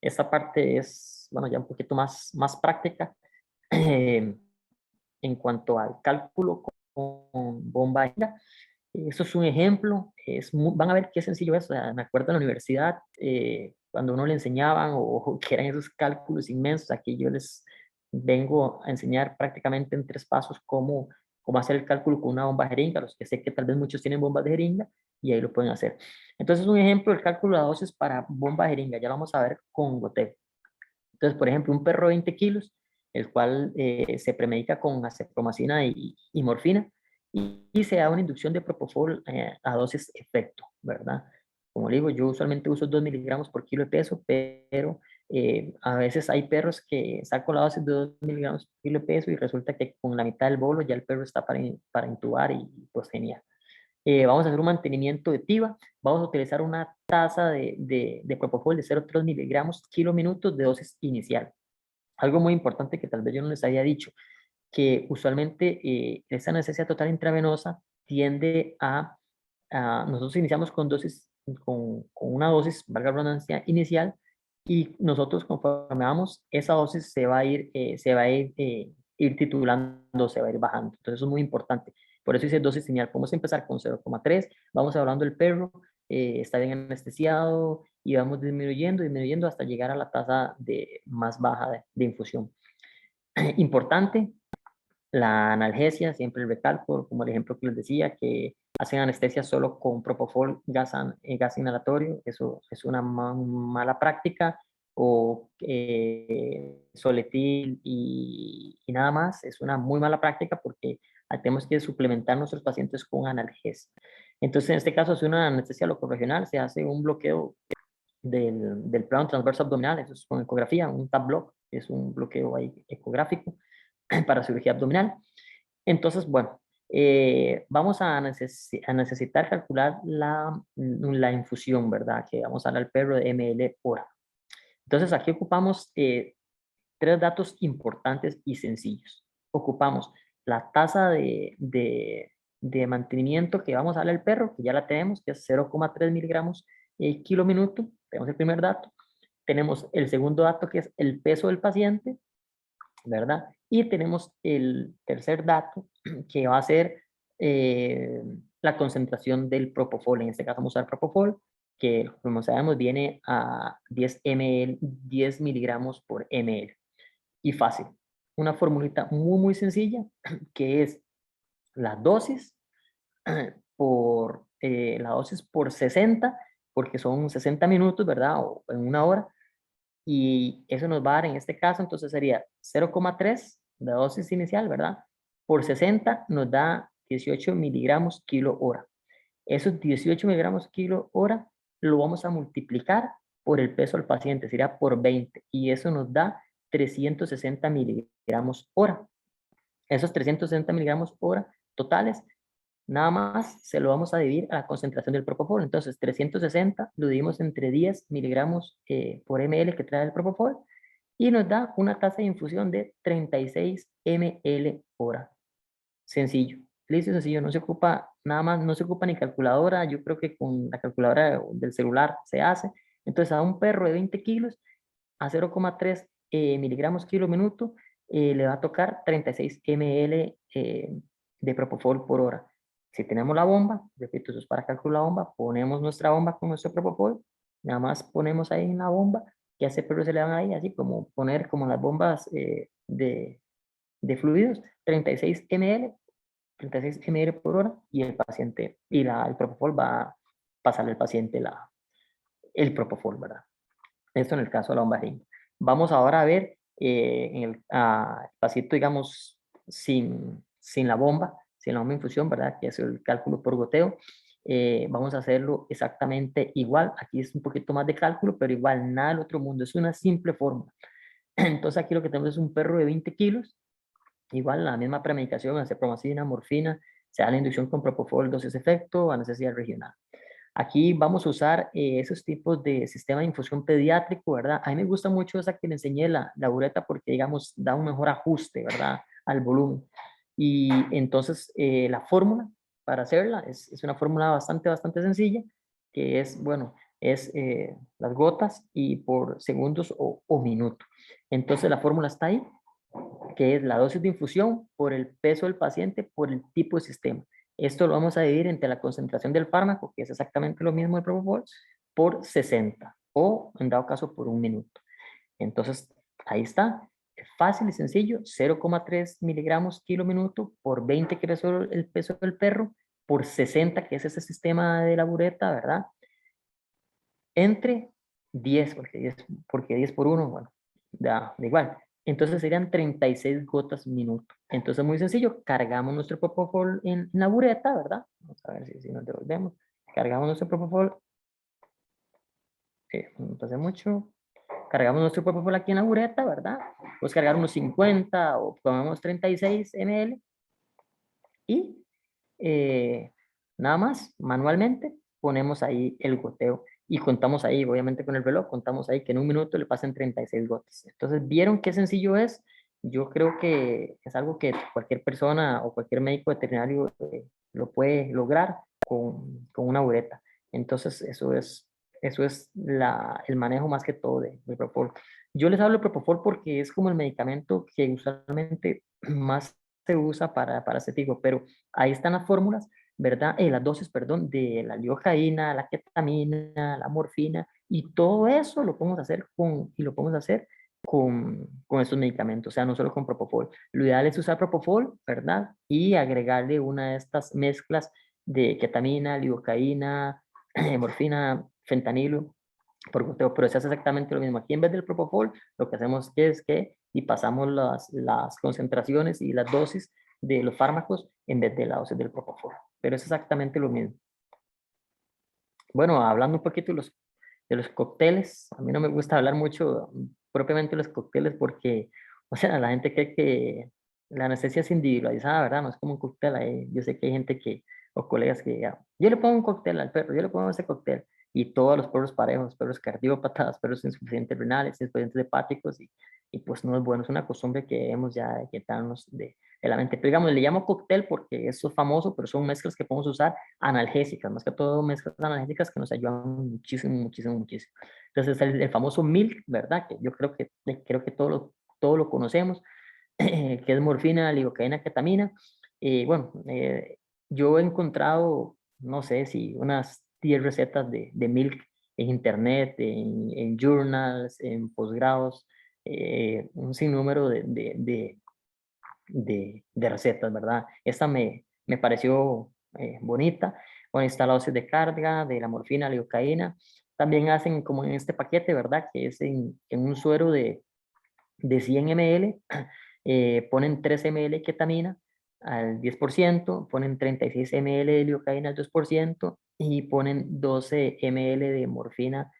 esta parte es, bueno, ya un poquito más práctica. En cuanto al cálculo con bomba aérea, eso es un ejemplo, van a ver qué sencillo es. O sea, me acuerdo en la universidad, cuando uno le enseñaban o que eran esos cálculos inmensos, aquí yo les vengo a enseñar prácticamente en 3 pasos cómo hacer el cálculo con una bomba jeringa, los que sé que tal vez muchos tienen bombas de jeringa y ahí lo pueden hacer. Entonces, un ejemplo del cálculo de dosis para bomba jeringa, ya lo vamos a ver con goteo. Entonces, por ejemplo, un perro de 20 kilos, el cual se premedica con acepromacina y morfina, y se da una inducción de propofol a dosis efecto, ¿verdad? Como le digo, yo usualmente uso 2 miligramos por kilo de peso, pero a veces hay perros que saco la dosis de 2 miligramos por kilo de peso y resulta que con la mitad del bolo ya el perro está para intubar y pues genial. Vamos a hacer un mantenimiento de TIVA, vamos a utilizar una tasa de propofol de 0,3 miligramos kilo minutos de dosis inicial. Algo muy importante que tal vez yo no les había dicho, que usualmente esa anestesia total intravenosa tiende nosotros iniciamos con una dosis, valga la redundancia, inicial, y nosotros conforme vamos, esa dosis se va a ir titulando, se va a ir bajando. Entonces eso es muy importante. Por eso dice dosis inicial. Podemos empezar con 0,3, vamos hablando del perro, está bien anestesiado y vamos disminuyendo hasta llegar a la tasa más baja de infusión. Importante, la analgesia, siempre el recalco, como el ejemplo que les decía, que hacen anestesia solo con propofol, gas inhalatorio, eso es una mala práctica, o soletil y nada más, es una muy mala práctica porque tenemos que suplementar a nuestros pacientes con analgesia. Entonces, en este caso, si una anestesia locorregional, se hace un bloqueo del plano transverso abdominal, eso es con ecografía, un TAP block, es un bloqueo ahí ecográfico para cirugía abdominal. Entonces, bueno, vamos a necesitar calcular la infusión, ¿verdad? Que vamos a dar al perro de ml hora. Entonces, aquí ocupamos 3 datos importantes y sencillos. Ocupamos la tasa de mantenimiento que vamos a darle al perro, que ya la tenemos, que es 0,3 miligramos kilo minuto. Tenemos el primer dato. Tenemos el segundo dato, que es el peso del paciente, ¿verdad? Y tenemos el tercer dato, que va a ser la concentración del propofol. En este caso vamos a usar propofol, que como sabemos viene a 10 miligramos por ml. Y fácil. Una formulita muy sencilla, que es la dosis la dosis por 60, porque son 60 minutos, ¿verdad? O en una hora, y eso nos va a dar en este caso, entonces sería 0,3 de dosis inicial, ¿verdad? Por 60 nos da 18 miligramos kilo hora. Esos 18 miligramos kilo hora lo vamos a multiplicar por el peso del paciente, sería por 20, y eso nos da 360 miligramos hora. Esos 360 miligramos hora totales, nada más se lo vamos a dividir a la concentración del propofol. Entonces, 360 lo dividimos entre 10 miligramos por ml que trae el propofol y nos da una tasa de infusión de 36 ml hora. Sencillo, listo, sencillo, no se ocupa nada más, no se ocupa ni calculadora. Yo creo que con la calculadora del celular se hace. Entonces, a un perro de 20 kilos, a 0,3 miligramos kilo minuto, le va a tocar 36 ml de propofol por hora. Si tenemos la bomba, repito, eso es para calcular la bomba, ponemos nuestra bomba con nuestro propofol, nada más ponemos ahí en la bomba, y a ese perro se le van ahí, así como poner como las bombas de fluidos, 36 ml, 36 ml por hora, y el paciente, el propofol va a pasarle al paciente el propofol, ¿verdad? Esto en el caso de la bomba ring. Vamos ahora a ver en el paciente, digamos, sin la bomba infusión, ¿verdad? Que es el cálculo por goteo. Vamos a hacerlo exactamente igual. Aquí es un poquito más de cálculo, pero igual, nada del otro mundo. Es una simple fórmula. Entonces aquí lo que tenemos es un perro de 20 kilos, igual la misma premedicación, acepromacina, morfina, se da la inducción con propofol, dosis efecto, anestesia regional. Aquí vamos a usar esos tipos de sistema de infusión pediátrico, ¿verdad? A mí me gusta mucho esa que le enseñé, la bureta, porque, digamos, da un mejor ajuste, ¿verdad? Al volumen. Y entonces la fórmula para hacerla es una fórmula bastante sencilla, que es, bueno, es las gotas y por segundos o minuto. Entonces la fórmula está ahí, que es la dosis de infusión por el peso del paciente por el tipo de sistema. Esto lo vamos a dividir entre la concentración del fármaco, que es exactamente lo mismo de propofol, por 60 o en dado caso por un minuto. Entonces, ahí está. Fácil y sencillo, 0,3 miligramos kilo minuto por 20 que es el peso del perro, por 60, que es ese sistema de la bureta, ¿verdad? Entre 10, porque 10 por 1, bueno, da igual. Entonces serían 36 gotas minuto. Entonces muy sencillo, cargamos nuestro propofol en la bureta, ¿verdad? Vamos a ver si nos devolvemos. Cargamos nuestro propofol, no pasa mucho. Cargamos nuestro propofol aquí en la bureta, ¿verdad? Pues cargar unos 50 o tomamos 36 ml y nada más, manualmente, ponemos ahí el goteo y contamos ahí, obviamente con el reloj, contamos ahí que en un minuto le pasen 36 gotas. Entonces, ¿vieron qué sencillo es? Yo creo que es algo que cualquier persona o cualquier médico veterinario lo puede lograr con una bureta. Entonces, eso es el manejo más que todo del propofol. Yo les hablo de propofol porque es como el medicamento que usualmente más se usa para este tipo, pero ahí están las fórmulas, ¿verdad? Las dosis, perdón, de la lidocaína, la ketamina, la morfina, y todo eso lo podemos hacer con estos medicamentos, o sea, no solo con propofol. Lo ideal es usar propofol, ¿verdad? Y agregarle una de estas mezclas de ketamina, lidocaína, morfina, fentanilo, por goteo, pero se hace exactamente lo mismo. Aquí en vez del propofol, lo que hacemos es que y pasamos las concentraciones y las dosis de los fármacos en vez de la dosis del propofol. Pero es exactamente lo mismo. Bueno, hablando un poquito de los cócteles, a mí no me gusta hablar mucho propiamente de los cócteles porque, o sea, la gente cree que la anestesia es individualizada, ¿verdad? No es como un cóctel ahí. Yo sé que hay gente o colegas que digan, yo le pongo un cóctel al perro, yo le pongo ese cóctel, y todos los perros parejos, perros cardiópatas, perros insuficientes renales, insuficientes hepáticos, y pues no es bueno, es una costumbre que debemos ya de quitarnos de la mente. Pero digamos, le llamo cóctel porque eso es famoso, pero son mezclas que podemos usar analgésicas, más que todo mezclas analgésicas que nos ayudan muchísimo. Entonces el famoso milk, ¿verdad? Que yo creo que todo lo conocemos, que es morfina, lidocaína, ketamina. Bueno, yo he encontrado, no sé si unas 10 recetas de milk en internet, en journals, en posgrados, un sinnúmero de recetas, ¿verdad? Esta me pareció bonita. Bueno, está la dosis de carga de la morfina, la lidocaína. También hacen como en este paquete, ¿verdad? Que es en un suero de 100 ml, ponen 3 ml de ketamina al 10%, ponen 36 ml de lidocaína al 2% y ponen 12 ml de morfina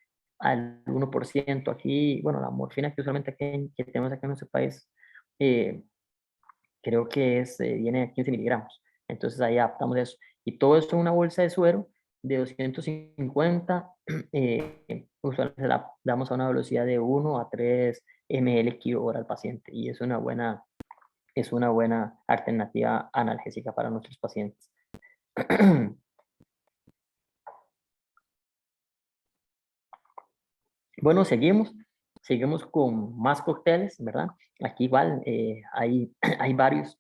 al 1%. Aquí, bueno, la morfina que usualmente que tenemos acá en nuestro país, eh, creo que viene a 15 miligramos. Entonces ahí adaptamos eso. Y todo esto en una bolsa de suero de 250, usualmente la damos a una velocidad de 1 a 3 ml kilo hora al paciente. Y es una buena alternativa analgésica para nuestros pacientes. Bueno, seguimos con más cócteles, ¿verdad? Aquí igual hay varias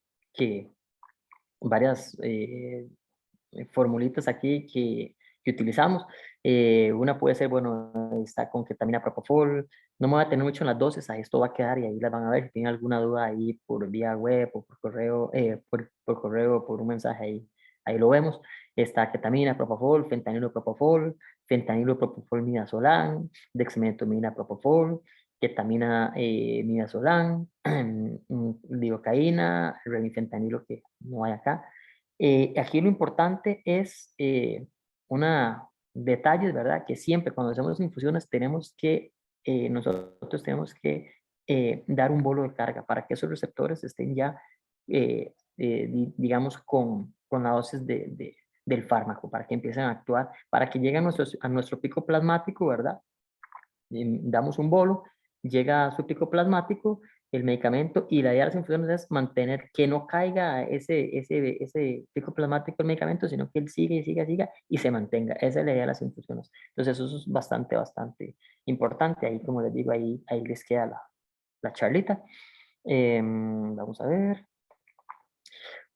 formulitas aquí que utilizamos. Una puede ser, bueno, está con ketamina propofol. No me voy a tener mucho en las dosis, ahí esto va a quedar y ahí las van a ver. Si tienen alguna duda ahí por vía web o por correo, por correo o por un mensaje ahí lo vemos. Está ketamina propofol, fentanilo propofol midazolam, dexmedetomidina propofol, ketamina midazolam, lidocaína, remifentanilo que no hay acá. Aquí lo importante es detalles, ¿verdad? Que siempre cuando hacemos infusiones nosotros tenemos que dar un bolo de carga para que esos receptores estén ya, digamos, con la dosis del fármaco, para que empiecen a actuar, para que llegue a nuestro pico plasmático, ¿verdad? Damos un bolo, llega a su pico plasmático el medicamento, y la idea de las infusiones es mantener que no caiga ese pico plasmático del medicamento, sino que él siga y siga, siga y se mantenga. Esa es la idea de las infusiones. Entonces eso es bastante, bastante importante. Ahí, como les digo, ahí les queda la charlita. Vamos a ver.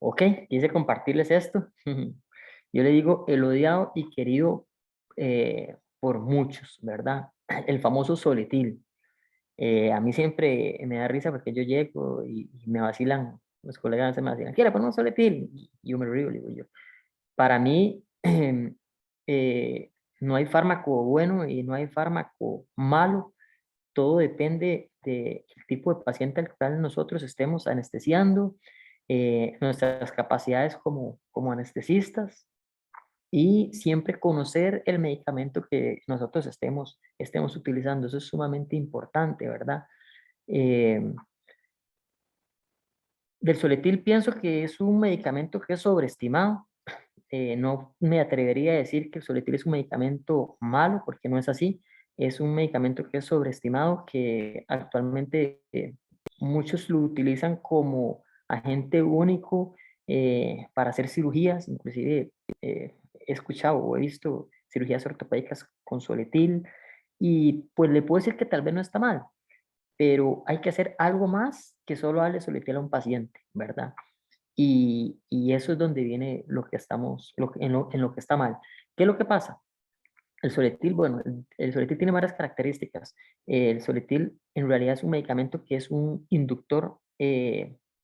Ok, quise compartirles esto. Yo le digo el odiado y querido por muchos, ¿verdad? El famoso soletil. A mí siempre me da risa porque yo llego y me vacilan, los colegas se me vacilan, ¿quiere poner un soletil? Y yo me río, le digo yo. Para mí, eh, no hay fármaco bueno y no hay fármaco malo. Todo depende del tipo de paciente al cual nosotros estemos anestesiando, nuestras capacidades como anestesistas, y siempre conocer el medicamento que nosotros estemos utilizando. Eso es sumamente importante, ¿verdad? Eh, del Soletil pienso que es un medicamento que es sobreestimado. No me atrevería a decir que el Soletil es un medicamento malo, porque no es así. Es un medicamento que es sobreestimado, que actualmente muchos lo utilizan como agente único para hacer cirugías. Inclusive he escuchado o he visto cirugías ortopédicas con Soletil, y pues le puedo decir que tal vez no está mal, pero hay que hacer algo más que solo darle Soletil a un paciente, ¿verdad? Y eso es donde viene lo que estamos, en lo que está mal. ¿Qué es lo que pasa? El Soletil, bueno, el Soletil tiene varias características. El Soletil en realidad es un medicamento que es un inductor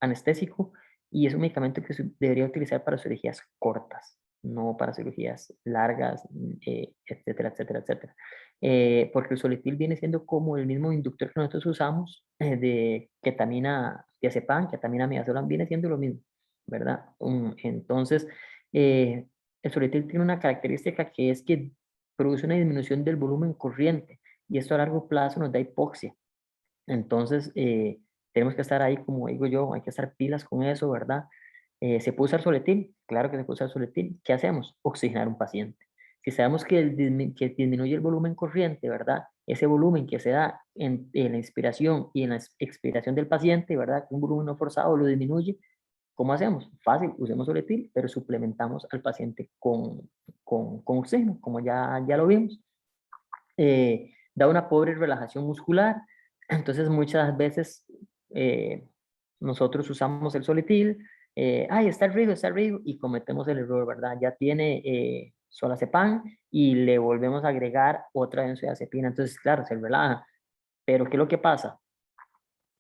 anestésico, y es un medicamento que se debería utilizar para cirugías cortas, no para cirugías largas, etcétera, etcétera, etcétera. Porque el Soletil viene siendo como el mismo inductor que nosotros usamos de ketamina, diazepam, ketamina, midazolam, viene siendo lo mismo, ¿verdad? Entonces, el Soletil tiene una característica, que es que produce una disminución del volumen corriente, y esto a largo plazo nos da hipoxia. Entonces, tenemos que estar ahí, como digo yo, hay que estar pilas con eso, ¿verdad? ¿Se puede usar Soletil? Claro que se puede usar Soletil. ¿Qué hacemos? Oxigenar un paciente. Si sabemos que, que disminuye el volumen corriente, ¿verdad? Ese volumen que se da en la inspiración y en la expiración del paciente, ¿verdad? Un volumen no forzado lo disminuye. ¿Cómo hacemos? Fácil, usemos Soletil, pero suplementamos al paciente con oxígeno, como ya lo vimos. Da una pobre relajación muscular. Entonces muchas veces nosotros usamos el Soletil, ay, está el río, y cometemos el error, ¿verdad? Ya tiene solazepam y le volvemos a agregar otra benzodiazepina. Entonces, claro, se relaja. Pero ¿qué es lo que pasa?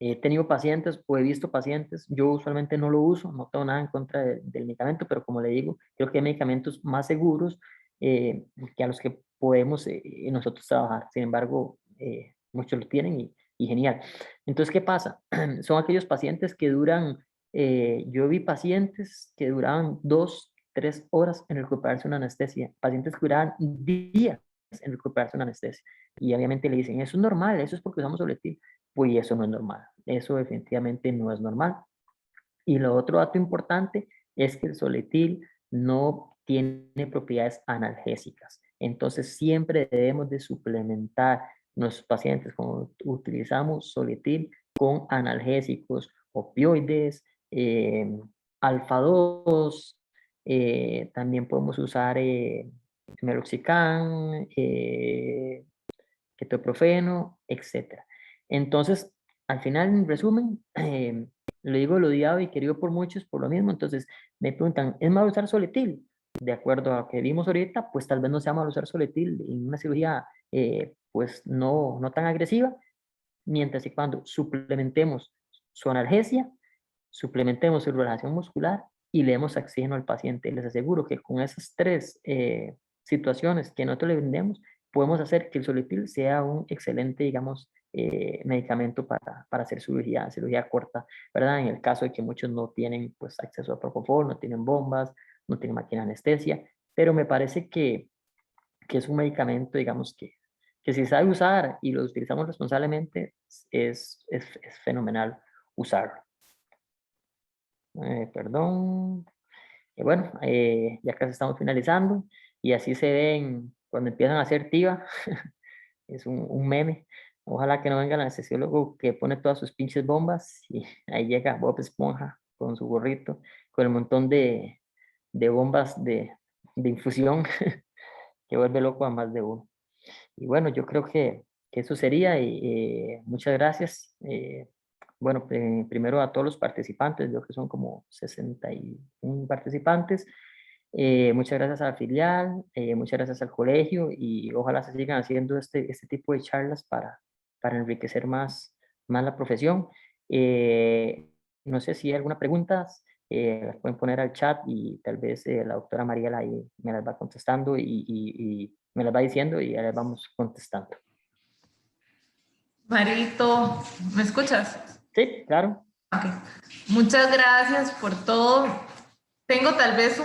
He tenido pacientes o he visto pacientes, yo usualmente no lo uso, no tengo nada en contra del medicamento, pero como le digo, creo que hay medicamentos más seguros que a los que podemos nosotros trabajar. Sin embargo, muchos lo tienen, y genial. Entonces, ¿qué pasa? Son aquellos pacientes que duran, yo vi pacientes que duraban 2, 3 horas en recuperarse una anestesia, pacientes que duraban días en recuperarse una anestesia. Y obviamente le dicen, eso es normal, eso es porque usamos Soletil. Pues eso no es normal, eso definitivamente no es normal. Y lo otro dato importante es que el Soletil no tiene propiedades analgésicas. Entonces siempre debemos de suplementar nuestros pacientes cuando utilizamos Soletil con analgésicos, opioides, alfa 2, también podemos usar meloxicam, ketoprofeno, etcétera. Entonces, al final, en resumen, le digo lo odiado y querido por muchos por lo mismo. Entonces, me preguntan, ¿es malo usar Soletil? De acuerdo a lo que vimos ahorita, pues tal vez no sea malo usar Soletil en una cirugía, pues no tan agresiva, mientras y cuando suplementemos su analgesia, suplementemos su relajación muscular y le demos oxígeno al paciente. Les aseguro que con esas tres situaciones que nosotros le brindemos, podemos hacer que el Soletil sea un excelente, digamos, medicamento para hacer cirugía corta, ¿verdad? En el caso de que muchos no tienen pues acceso a propofol, no tienen bombas, no tienen máquina de anestesia, pero me parece que es un medicamento, digamos, que que si sabe usar y lo utilizamos responsablemente, es fenomenal usarlo. Perdón. Y bueno, ya casi estamos finalizando y así se ven cuando empiezan a hacer TIVA. Es un meme. Ojalá que no venga el anestesiólogo que pone todas sus pinches bombas y ahí llega Bob Esponja con su gorrito, con el montón de bombas de infusión que vuelve loco a más de uno. Y bueno, yo creo que eso sería. Y, muchas gracias. Bueno, primero a todos los participantes, creo que son como 61 participantes. Muchas gracias a la filial, muchas gracias al colegio y ojalá se sigan haciendo este tipo de charlas para enriquecer más la profesión. No sé si hay alguna pregunta, las pueden poner al chat y tal vez la doctora Mariela ahí me las va contestando y me las va diciendo y ya les vamos contestando. Marito, ¿me escuchas? Sí, claro. Ok. Muchas gracias por todo. Tengo tal vez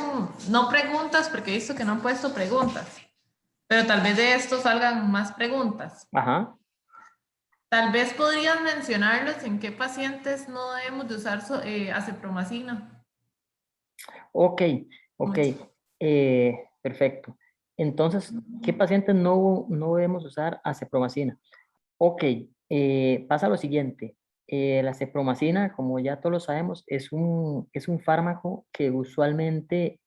no preguntas, porque he visto que no han puesto preguntas, pero tal vez de esto salgan más preguntas. Ajá. Tal vez podrías mencionarnos en qué pacientes no debemos de usar acepromacina. Ok, ok. Perfecto. Entonces, ¿qué pacientes no debemos usar acepromacina? Ok, pasa lo siguiente. La cepromacina, como ya todos lo sabemos, es un fármaco que usualmente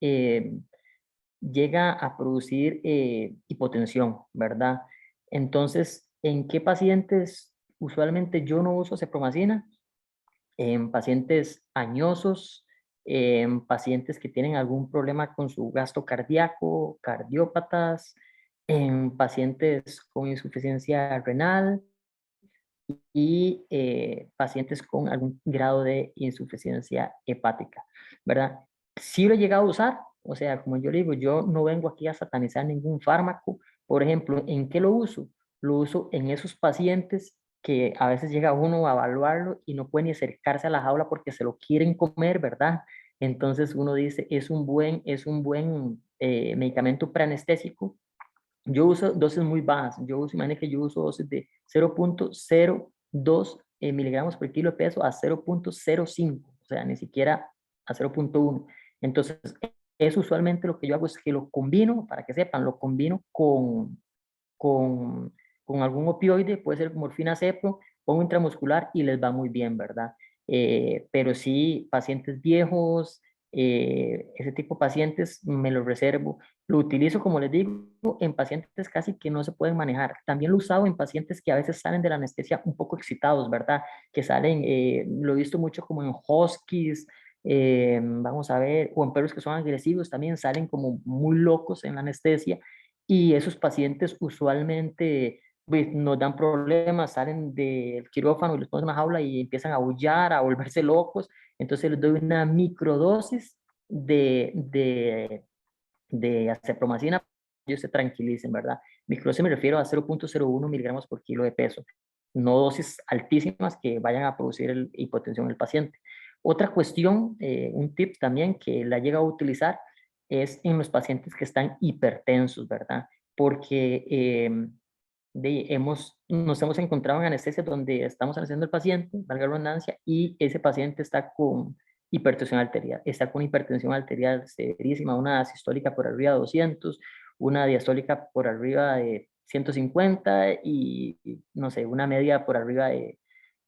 llega a producir hipotensión, ¿verdad? Entonces, ¿en qué pacientes usualmente yo no uso cepromacina? En pacientes añosos, en pacientes que tienen algún problema con su gasto cardíaco, cardiópatas, en pacientes con insuficiencia renal, y pacientes con algún grado de insuficiencia hepática, ¿verdad? Sí lo he llegado a usar, o sea, como yo le digo, yo no vengo aquí a satanizar ningún fármaco. Por ejemplo, ¿en qué lo uso? Lo uso en esos pacientes que a veces llega uno a evaluarlo y no puede ni acercarse a la jaula porque se lo quieren comer, ¿verdad? Entonces uno dice, es un buen medicamento preanestésico. Yo uso dosis muy bajas. Imagínate que yo uso dosis de 0.02 miligramos por kilo de peso a 0.05, o sea, ni siquiera a 0.1. Entonces, eso usualmente lo que yo hago es que lo combino, para que sepan, lo combino con, con algún opioide, puede ser morfina cepro, pongo intramuscular y les va muy bien, ¿verdad? Pero sí, pacientes viejos, ese tipo de pacientes me los reservo. Lo utilizo, como les digo, en pacientes casi que no se pueden manejar. También lo he usado en pacientes que a veces salen de la anestesia un poco excitados, ¿verdad? Que salen, lo he visto mucho como en huskies, vamos a ver, o en perros que son agresivos también salen como muy locos en la anestesia y esos pacientes usualmente pues, nos dan problemas, salen del quirófano y los ponen en una jaula y empiezan a aullar, a volverse locos. Entonces les doy una microdosis de acepromacina, ellos se tranquilicen, ¿verdad? Microdosis me refiero a 0.01 miligramos por kilo de peso, no dosis altísimas que vayan a producir hipotensión en el paciente. Otra cuestión, un tip también que la llega a utilizar es en los pacientes que están hipertensos, ¿verdad? Porque nos hemos encontrado en anestesia donde estamos anestesiando al paciente, valga la redundancia, y ese paciente está con hipertensión arterial, está con hipertensión arterial severísima, una sistólica por arriba de 200, una diastólica por arriba de 150 y no sé, una media por arriba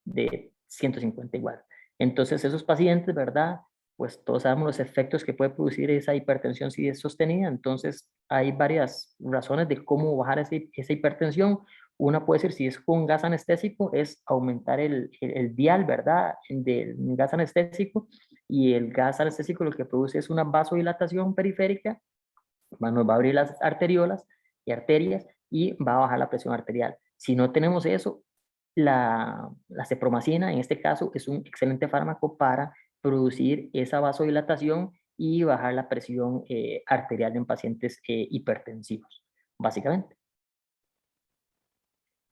de 150 igual. Entonces esos pacientes, ¿verdad? Pues todos sabemos los efectos que puede producir esa hipertensión si es sostenida. Entonces hay varias razones de cómo bajar esa hipertensión. Una puede ser, si es con gas anestésico, es aumentar el dial, ¿verdad? Del gas anestésico. Y el gas anestésico lo que produce es una vasodilatación periférica, nos va a abrir las arteriolas y arterias y va a bajar la presión arterial. Si no tenemos eso, la cepromacina, en este caso, es un excelente fármaco para producir esa vasodilatación y bajar la presión arterial en pacientes hipertensivos, básicamente.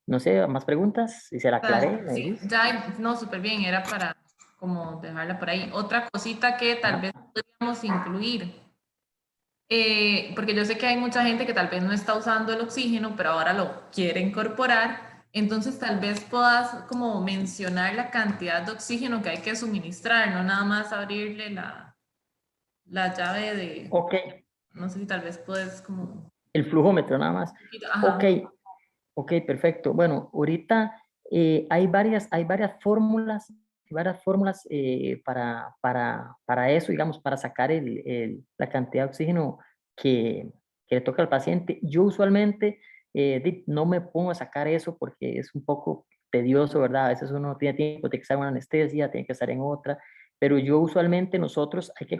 No sé, ¿más preguntas? Si se la aclaré. Sí, ya, no, súper bien, era para como dejarla por ahí. Otra cosita que tal vez podríamos incluir. Porque yo sé que hay mucha gente que tal vez no está usando el oxígeno, pero ahora lo quiere incorporar. Entonces tal vez puedas como mencionar la cantidad de oxígeno que hay que suministrar, no nada más abrirle la llave de, Ok, no sé si tal vez puedes como... el flujómetro nada más. Ok, Ajá. ok, perfecto. Bueno, ahorita hay varias fórmulas para eso, digamos, para sacar la cantidad de oxígeno que, que le toca al paciente. Yo usualmente no me pongo a sacar eso porque es un poco tedioso, ¿verdad? A veces uno no tiene tiempo de que estar en una anestesia, tiene que estar en otra, pero yo usualmente nosotros hay que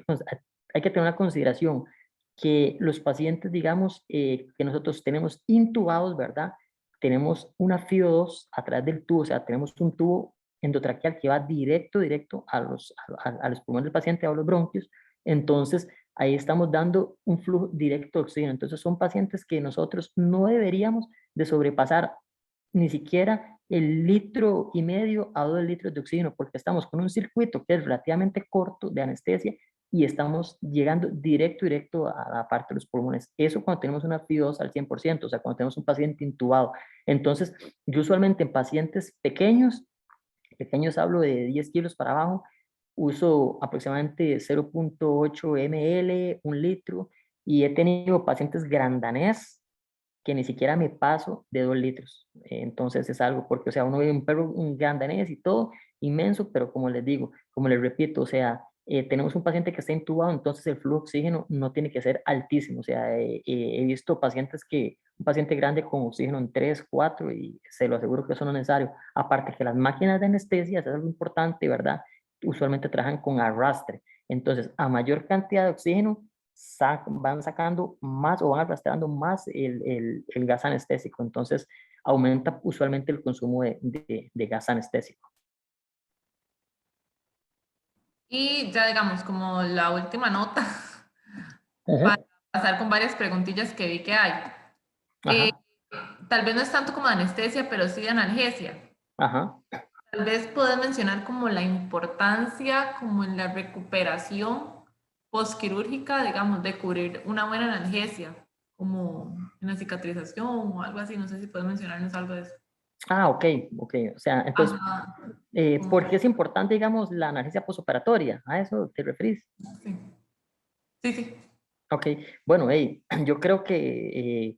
tener una consideración que los pacientes, digamos, que nosotros tenemos intubados, ¿verdad? Tenemos una FIO2 a través del tubo, o sea, tenemos un tubo endotraqueal que va directo a los pulmones del paciente, a los bronquios. Entonces, ahí estamos dando un flujo directo de oxígeno. Entonces, son pacientes que nosotros no deberíamos de sobrepasar ni siquiera el 1,5 litros a 2 litros de oxígeno, porque estamos con un circuito que es relativamente corto de anestesia y estamos llegando directo a la parte de los pulmones. Eso cuando tenemos una FIO2 al 100%, o sea, cuando tenemos un paciente intubado. Entonces, yo usualmente en pacientes pequeños hablo de 10 kilos para abajo, uso aproximadamente 0,8 ml, 1 litro, y he tenido pacientes grandanés que ni siquiera me paso de 2 litros. Entonces es algo, porque, o sea, uno ve un perro, un gran danés y todo, inmenso, pero como les digo, como les repito, o sea, tenemos un paciente que está intubado, entonces el flujo de oxígeno no tiene que ser altísimo. O sea, he visto pacientes un paciente grande con oxígeno en 3, 4, y se lo aseguro que eso no es necesario. Aparte que las máquinas de anestesia, eso es algo importante, ¿verdad? Usualmente trabajan con arrastre. Entonces, a mayor cantidad de oxígeno, van sacando más o van arrastrando más el gas anestésico. Entonces, aumenta usualmente el consumo de gas anestésico. Y ya digamos, como la última nota, para Ajá. pasar con varias preguntillas que vi que hay. Eh, Ajá. Tal vez no es tanto como de anestesia, pero sí de analgesia. Ajá. Tal vez puedes mencionar como la importancia como en la recuperación postquirúrgica, digamos, de cubrir una buena analgesia, como en la cicatrización o algo así. No sé si puedes mencionarnos algo de eso. Ah, ok, ok. O sea, entonces, Ajá, ¿por como, qué es importante, digamos, la analgesia posoperatoria? ¿A eso te referís? sí, sí, sí. Ok, bueno, hey, yo creo que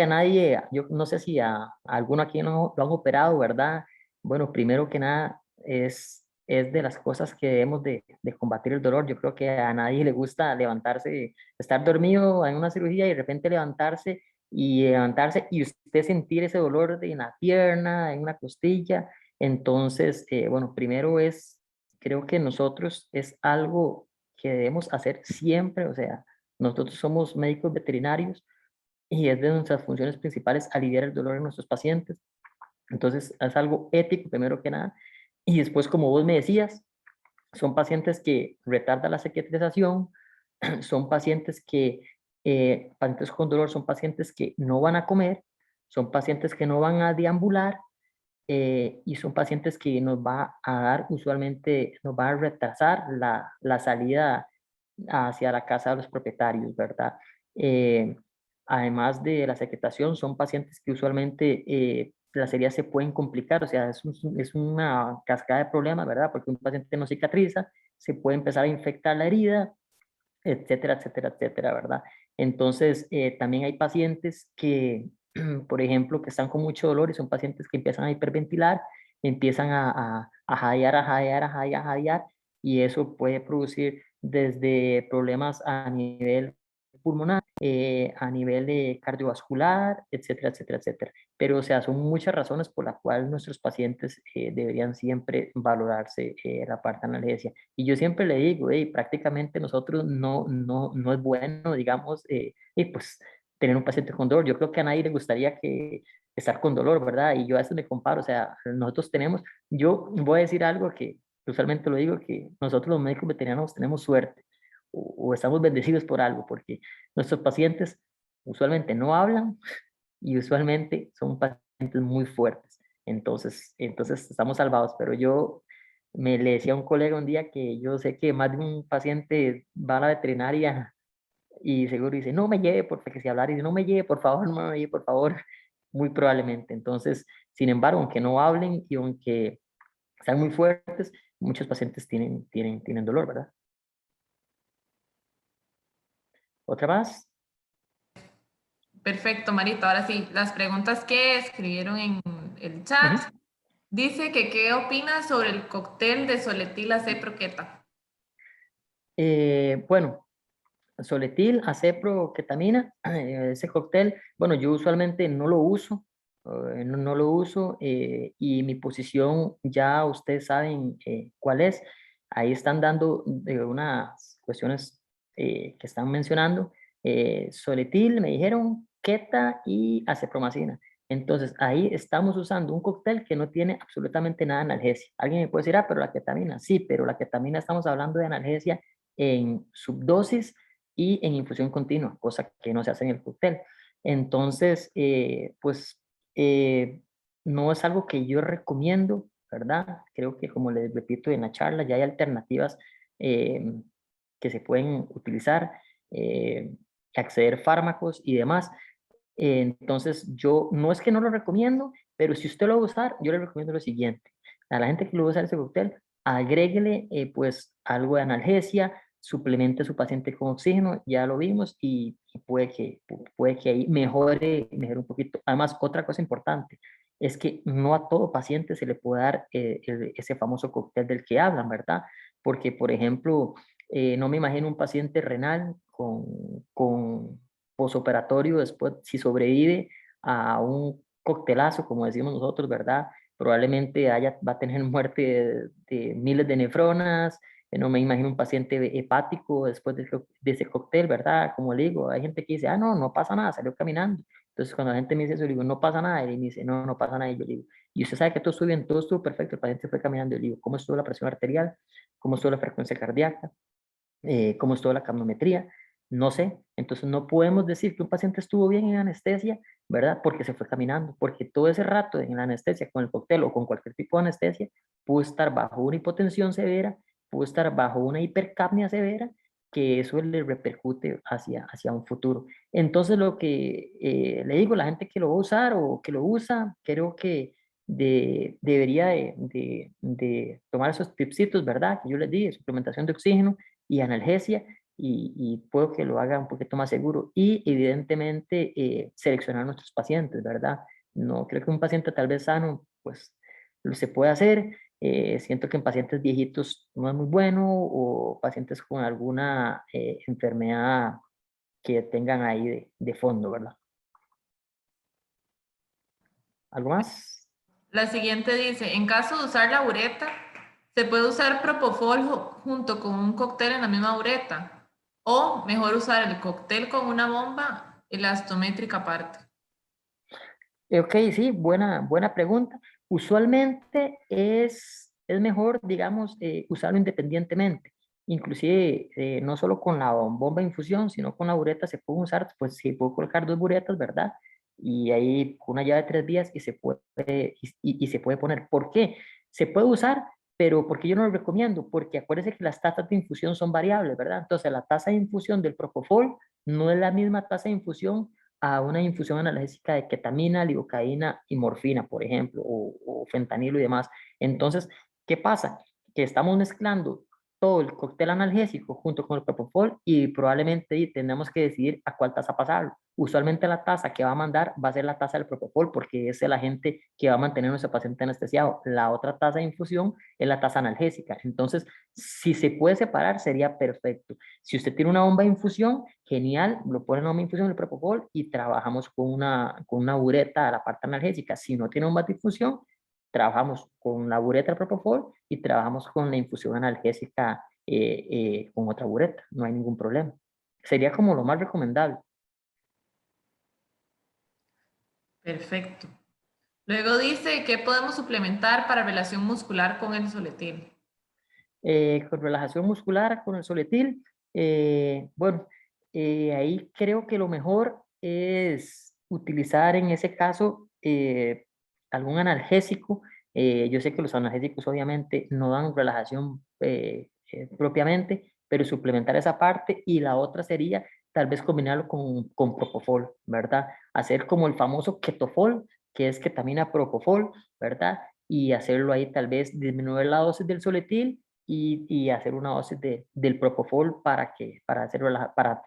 a nadie, yo no sé si a alguno aquí no lo han operado, ¿verdad? Bueno, primero que nada, es de las cosas que debemos de combatir el dolor. Yo creo que a nadie le gusta levantarse, estar dormido en una cirugía y de repente levantarse y usted sentir ese dolor en la pierna, en una costilla. Entonces, bueno, creo que nosotros es algo que debemos hacer siempre, o sea, nosotros somos médicos veterinarios y es de nuestras funciones principales aliviar el dolor en nuestros pacientes. Entonces, es algo ético, primero que nada. Y después, como vos me decías, son pacientes que retardan la cicatrización, son pacientes con dolor, son pacientes que no van a comer, son pacientes que no van a deambular, y son pacientes que nos va a retrasar la salida hacia la casa de los propietarios, ¿verdad? Eh, Además de la secretación, son pacientes que usualmente las heridas se pueden complicar, o sea, es una cascada de problemas, ¿verdad? Porque un paciente no cicatriza, se puede empezar a infectar la herida, etcétera, etcétera, etcétera, ¿verdad? Entonces, también hay pacientes que, por ejemplo, que están con mucho dolor y son pacientes que empiezan a hiperventilar, empiezan a jadear, a jadear, a jadear, a jadear, y eso puede producir desde problemas a nivel pulmonar, a nivel cardiovascular, etcétera, etcétera, etcétera. Pero, o sea, son muchas razones por las cuales nuestros pacientes deberían siempre valorarse la parte de analgesia. Y yo siempre le digo, prácticamente nosotros no es bueno, digamos, pues tener un paciente con dolor. Yo creo que a nadie le gustaría estar con dolor, ¿verdad? Y yo a veces me comparo, o sea, yo voy a decir algo que usualmente lo digo, que nosotros los médicos veterinarios tenemos suerte o estamos bendecidos por algo, porque nuestros pacientes usualmente no hablan y usualmente son pacientes muy fuertes. Entonces estamos salvados, pero yo le decía a un colega un día que yo sé que más de un paciente va a la veterinaria Y seguro dice, no me lleve, porque que si hablar y dice, no me lleve, por favor, no me lleve, por favor, muy probablemente. Entonces, sin embargo, aunque no hablen y aunque sean muy fuertes, muchos pacientes tienen dolor, ¿verdad? ¿Otra más? Perfecto, Marita. Ahora sí, las preguntas que escribieron en el chat. Ujú. Dice que qué opinas sobre el cóctel de Soletil AC Proqueta. Bueno, Soletil, acepro, ketamina, ese cóctel, bueno, yo usualmente no lo uso, no lo uso, y mi posición ya ustedes saben cuál es. Ahí están dando unas cuestiones que están mencionando. Soletil, me dijeron, keta y acepromacina. Entonces, ahí estamos usando un cóctel que no tiene absolutamente nada de analgesia. Alguien me puede decir, ah, pero la ketamina, sí, pero la ketamina estamos hablando de analgesia en subdosis y en infusión continua, cosa que no se hace en el cóctel. Entonces, pues no es algo que yo recomiendo, ¿verdad? Creo que como les repito en la charla, ya hay alternativas eh, que se pueden utilizar, acceder fármacos y demás. Entonces, yo no es que no lo recomiendo, pero si usted lo va a usar, yo le recomiendo lo siguiente. A la gente que lo va a usar ese cóctel, agréguele pues algo de analgesia, suplemente a su paciente con oxígeno, ya lo vimos, y puede que ahí mejore un poquito. Además, otra cosa importante es que no a todo paciente se le puede dar ese famoso cóctel del que hablan, ¿verdad? Porque, por ejemplo, no me imagino un paciente renal con posoperatorio después, si sobrevive a un coctelazo, como decimos nosotros, ¿verdad? Probablemente va a tener muerte de miles de nefronas. No me imagino un paciente hepático después de ese cóctel, ¿verdad? Como le digo, hay gente que dice, ah, no, no pasa nada, salió caminando. Entonces, cuando la gente me dice eso, le digo, no pasa nada. Y él me dice, no, no pasa nada. Y yo le digo, y usted sabe que todo estuvo bien, todo estuvo perfecto, el paciente fue caminando. Y le digo, ¿cómo estuvo la presión arterial? ¿Cómo estuvo la frecuencia cardíaca? ¿Cómo estuvo la capnometría? No sé. Entonces, no podemos decir que un paciente estuvo bien en anestesia, ¿verdad? Porque se fue caminando, porque todo ese rato en la anestesia, con el cóctel o con cualquier tipo de anestesia, pudo estar bajo una hipotensión severa, pudo estar bajo una hipercapnia severa, que eso le repercute hacia un futuro. Entonces, lo que le digo a la gente que lo va a usar o que lo usa, creo que debería de tomar esos tipsitos, ¿verdad? Que yo les di, suplementación de oxígeno y analgesia, y puedo que lo haga un poquito más seguro. Y evidentemente seleccionar a nuestros pacientes, ¿verdad? No creo que un paciente tal vez sano, pues lo se puede hacer. Siento que en pacientes viejitos no es muy bueno, o pacientes con alguna enfermedad que tengan ahí de fondo, ¿verdad? ¿Algo más? La siguiente dice, en caso de usar la ureta, ¿se puede usar propofol junto con un cóctel en la misma ureta? O mejor usar el cóctel con una bomba elastométrica aparte. Ok, sí, buena pregunta. Usualmente es mejor, digamos, usarlo independientemente. Inclusive, no solo con la bomba de infusión, sino con la bureta se puede usar, pues se puede colocar dos buretas, ¿verdad? Y ahí con una llave de 3 vías y se puede poner. ¿Por qué? Se puede usar, pero porque yo no lo recomiendo, porque acuérdense que las tasas de infusión son variables, ¿verdad? Entonces, la tasa de infusión del propofol no es la misma tasa de infusión a una infusión analgésica de ketamina, lidocaína y morfina, por ejemplo, o fentanilo y demás. Entonces, ¿qué pasa? Que estamos mezclando todo el cóctel analgésico junto con el propofol, y probablemente ahí tenemos que decidir a cuál tasa pasarlo. Usualmente la tasa que va a mandar va a ser la tasa del propofol, porque es el agente que va a mantener a nuestro paciente anestesiado. La otra tasa de infusión es la tasa analgésica. Entonces, si se puede separar, sería perfecto. Si usted tiene una bomba de infusión, genial, lo pone en una bomba de infusión, el propofol, y trabajamos con una bureta a la parte analgésica. Si no tiene bomba de infusión, trabajamos con la bureta del propofol y trabajamos con la infusión analgésica con otra bureta. No hay ningún problema. Sería como lo más recomendable. Perfecto. Luego dice que podemos suplementar para relación muscular con el soletil. Con relajación muscular, con el soletil, bueno, ahí creo que lo mejor es utilizar en ese caso algún analgésico. Yo sé que los analgésicos obviamente no dan relajación propiamente, pero suplementar esa parte. Y la otra sería tal vez combinarlo con propofol, ¿verdad? Hacer como el famoso ketofol, que es ketamina propofol, ¿verdad? Y hacerlo ahí, tal vez disminuir la dosis del soletil y hacer una dosis del propofol para que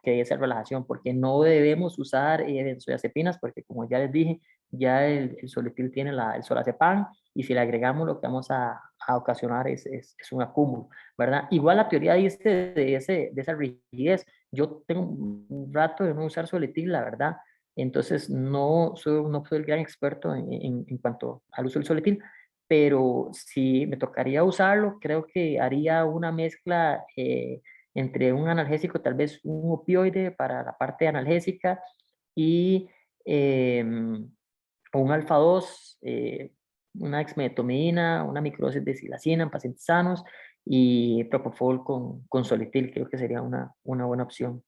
dé esa relajación, porque no debemos usar benzodiazepinas, porque como ya les dije, ya el soletil tiene el solazepam, y si le agregamos lo que vamos a ocasionar es un acúmulo, ¿verdad? Igual la teoría dice de esa rigidez. Yo tengo un rato de no usar soletil, la verdad, entonces no soy el gran experto en cuanto al uso del soletil, pero si me tocaría usarlo, creo que haría una mezcla entre un analgésico, tal vez un opioide para la parte analgésica y un alfa 2, una dexmedetomidina, una microdosis de silacina en pacientes sanos y propofol con soletil, creo que sería una buena opción.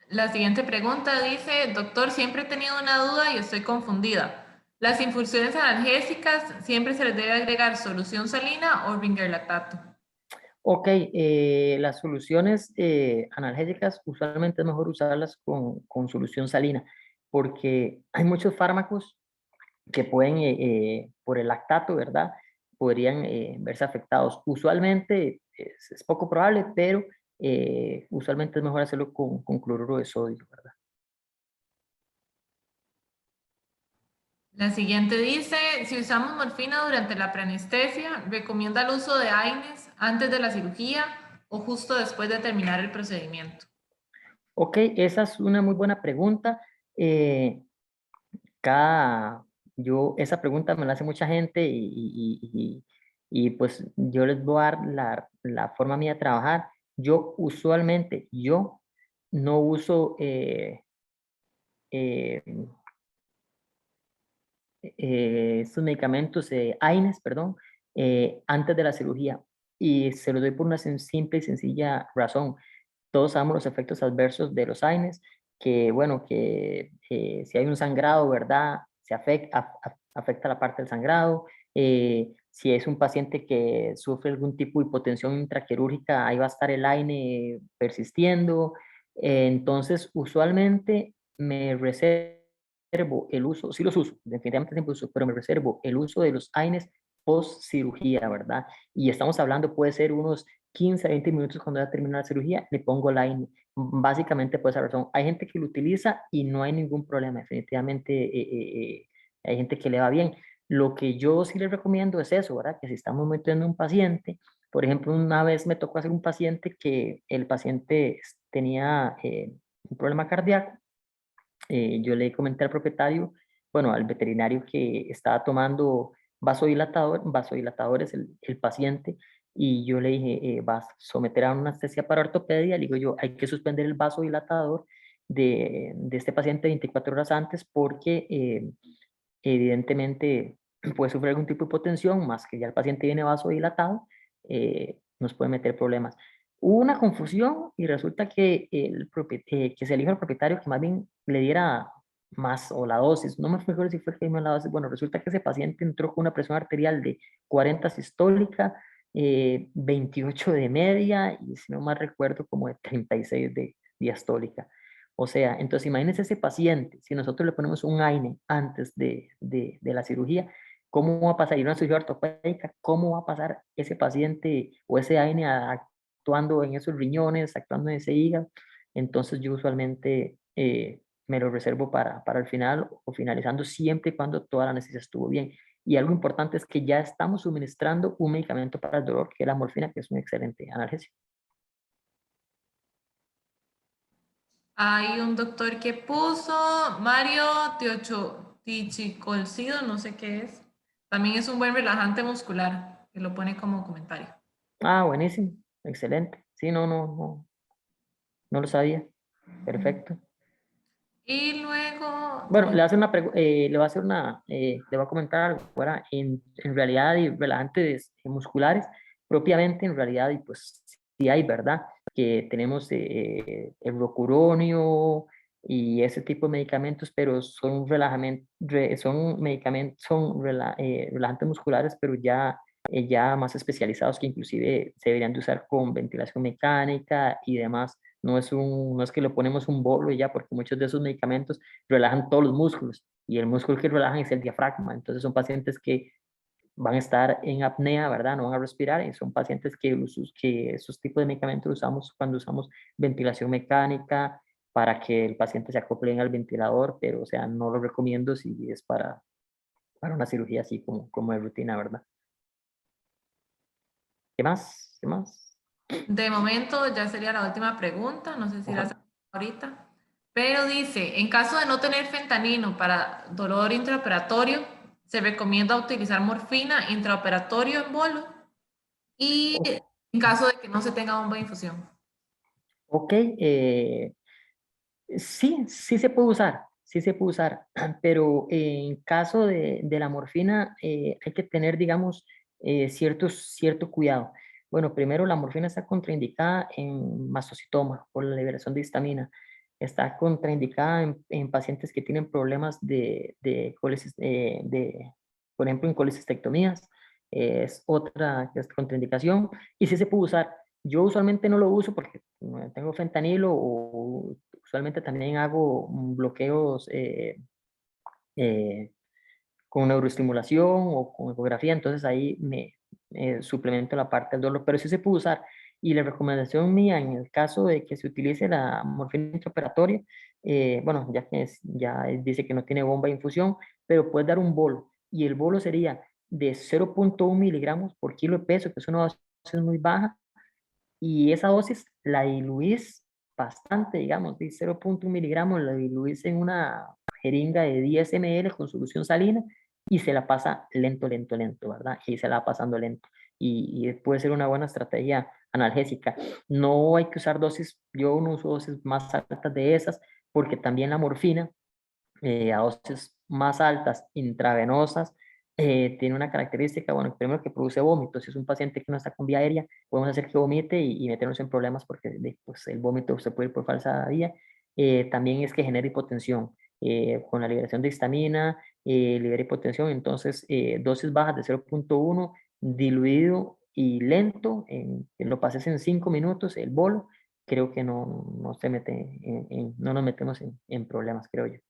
La siguiente pregunta dice, doctor, siempre he tenido una duda y estoy confundida. ¿Las infusiones analgésicas siempre se les debe agregar solución salina o Ringer lactato? Ok, las soluciones analgésicas usualmente es mejor usarlas con solución salina, porque hay muchos fármacos que pueden, por el lactato, ¿verdad? Podrían verse afectados. Usualmente es poco probable, pero usualmente es mejor hacerlo con cloruro de sodio, ¿verdad? La siguiente dice, si usamos morfina durante la preanestesia, ¿recomienda el uso de AINES antes de la cirugía o justo después de terminar el procedimiento? Ok, esa es una muy buena pregunta. Eh, cada, esa pregunta me la hace mucha gente y pues yo les voy a dar la forma mía de trabajar. Yo usualmente, yo no uso eh, estos medicamentos, AINES, perdón, antes de la cirugía. Y se lo doy por una simple y sencilla razón. Todos sabemos los efectos adversos de los AINES, que bueno, que si hay un sangrado, ¿verdad? Se afecta la parte del sangrado. Si es un paciente que sufre algún tipo de hipotensión intraquirúrgica, ahí va a estar el AINE persistiendo. Entonces, usualmente me reservo el uso, sí los uso, definitivamente siempre uso, pero me reservo el uso de los AINES post cirugía, ¿verdad? Y estamos hablando, puede ser unos 15 a 20 minutos cuando ya termina la cirugía, le pongo Line. Básicamente por esa razón. Hay gente que lo utiliza y no hay ningún problema. Definitivamente hay gente que le va bien. Lo que yo sí les recomiendo es eso, ¿verdad? Que si estamos metiendo un paciente, por ejemplo, una vez me tocó hacer un paciente que el paciente tenía un problema cardíaco. Yo le comenté al propietario, bueno, al veterinario que estaba tomando vasodilatadores el paciente, y yo le dije, vas a someter a una anestesia para ortopedia, le digo yo, hay que suspender el vasodilatador de este paciente 24 horas antes porque evidentemente puede sufrir algún tipo de hipotensión, más que ya el paciente viene vasodilatado, nos puede meter problemas. Hubo una confusión y resulta que, que se eligió al propietario que más bien le diera más o la dosis, no me acuerdo si fue el que dio la dosis, bueno, resulta que ese paciente entró con una presión arterial de 40 sistólica, 28 de media y si no mal recuerdo como de 36 de diastólica. O sea, entonces imagínense ese paciente, si nosotros le ponemos un AINE antes de la cirugía, ¿cómo va a pasar? Y una cirugía ortopédica, ¿cómo va a pasar ese paciente o ese AINE actuando en esos riñones, actuando en ese hígado? Entonces yo usualmente me lo reservo para el final o finalizando siempre y cuando toda la anestesia estuvo bien. Y algo importante es que ya estamos suministrando un medicamento para el dolor, que es la morfina, que es un excelente analgésico. Hay un doctor que puso Mario Tichicolcido, no sé qué es. También es un buen relajante muscular, que lo pone como comentario. Ah, buenísimo, excelente. Sí, no lo sabía. Perfecto. Y luego, Bueno, le voy a hacer le voy a hacer le voy a comentar algo, ¿verdad? En realidad, y relajantes musculares, propiamente, en realidad, y pues sí hay, ¿verdad? Que tenemos el rocuronio y ese tipo de medicamentos, pero son son medicamentos, relajantes musculares, pero ya ya más especializados que inclusive se deberían de usar con ventilación mecánica y demás. No es que le ponemos un bolo y ya, porque muchos de esos medicamentos relajan todos los músculos y el músculo que relajan es el diafragma. Entonces son pacientes que van a estar en apnea, ¿verdad? No van a respirar y son pacientes que esos tipos de medicamentos los usamos cuando usamos ventilación mecánica para que el paciente se acople al ventilador, pero o sea, no lo recomiendo si es para una cirugía así como de rutina, ¿verdad? ¿Qué más? ¿Qué más? De momento ya sería la última pregunta, no sé si la Ajá. hacemos ahorita, pero dice, en caso de no tener fentanilo para dolor intraoperatorio, se recomienda utilizar morfina intraoperatorio en bolo y en caso de que no se tenga bomba de infusión. Ok, sí, sí se puede usar, pero en caso de la morfina hay que tener, digamos, cierto cuidado. Bueno, primero la morfina está contraindicada en mastocitoma por la liberación de histamina. Está contraindicada en pacientes que tienen problemas por ejemplo, en colecistectomías. Es otra que es contraindicación y sí se puede usar. Yo usualmente no lo uso porque tengo fentanilo o usualmente también hago bloqueos eh, con neuroestimulación o con ecografía, entonces ahí me suplemento la parte del dolor, pero sí se puede usar. Y la recomendación mía en el caso de que se utilice la morfina intraoperatoria, bueno, ya dice que no tiene bomba de infusión, pero puedes dar un bolo y el bolo sería de 0.1 miligramos por kilo de peso, que es una dosis muy baja, y esa dosis la diluís bastante, digamos, de 0.1 miligramos, la diluís en una jeringa de 10 ml con solución salina y se la pasa lento, lento, lento, ¿verdad? Y se la va pasando lento. Y puede ser una buena estrategia analgésica. No hay que usar dosis, yo no uso dosis más altas de esas, porque también la morfina a dosis más altas, intravenosas, tiene una característica, bueno, primero que produce vómitos. Si es un paciente que no está con vía aérea, podemos hacer que vomite y meternos en problemas porque pues, el vómito se puede ir por falsa vía. También es que genera hipotensión. Con la liberación de histamina, libera hipotensión, entonces dosis bajas de 0.1, diluido y lento, lo pases en 5 minutos, el bolo, creo que no se mete no nos metemos en problemas, creo yo.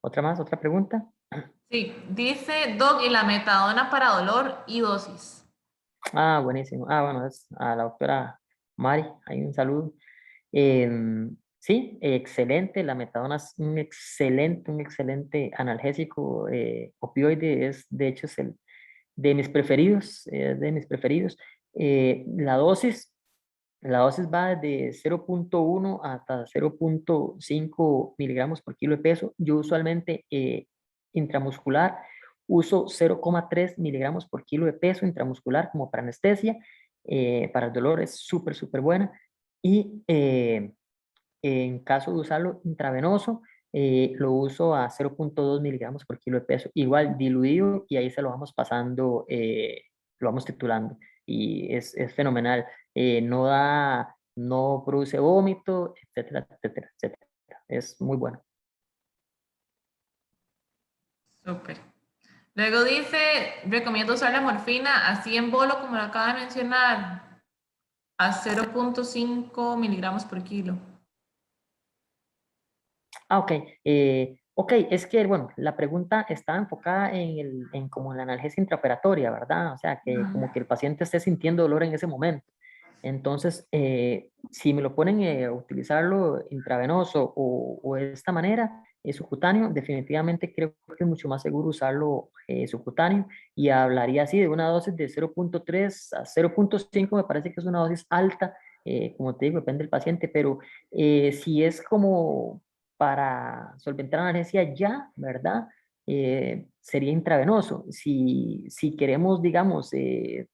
¿Otra más? ¿Otra pregunta? Sí, dice Doc, y la metadona para dolor y dosis. Ah, buenísimo. Ah, bueno, es a la doctora Mari, ahí un saludo. Sí, excelente. La metadona es un excelente analgésico opioide. De hecho, es el de mis preferidos, de mis preferidos. La dosis va de 0.1 hasta 0.5 miligramos por kilo de peso. Yo usualmente intramuscular uso 0,3 miligramos por kilo de peso intramuscular como para anestesia. Para el dolor es súper, súper buena. Y en caso de usarlo intravenoso, lo uso a 0.2 miligramos por kilo de peso, igual diluido, y ahí se lo vamos pasando, lo vamos titulando. Y es fenomenal. No produce vómito, etcétera, etcétera, etcétera. Es muy bueno. Súper. Luego dice, recomiendo usar la morfina así en bolo, como lo acaba de mencionar, a 0.5 miligramos por kilo. Ah, ok. Ok, es que, bueno, la pregunta está enfocada en como la analgesia intraoperatoria, ¿verdad? O sea, que como que el paciente esté sintiendo dolor en ese momento. Entonces, si me lo ponen a utilizarlo intravenoso o de esta manera, subcutáneo, definitivamente creo que es mucho más seguro usarlo subcutáneo y hablaría así de una dosis de 0.3 a 0.5, me parece que es una dosis alta, como te digo, depende del paciente, pero si es como para solventar la analgesia ya, ¿verdad? Sería intravenoso. Si queremos, digamos,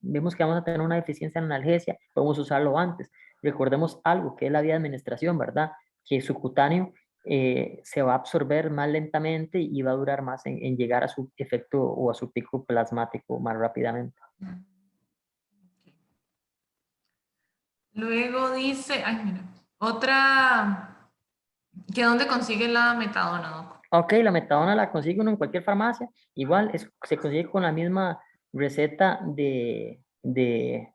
vemos que vamos a tener una deficiencia en analgesia, podemos usarlo antes. Recordemos algo que es la vía de administración, ¿verdad? Que subcutáneo se va a absorber más lentamente y va a durar más en llegar a su efecto o a su pico plasmático más rápidamente. Luego dice, ay, mira, otra, que dónde consigue la metadona, Doc. Ok, la metadona la consigue uno en cualquier farmacia. Igual se consigue con la misma receta de, de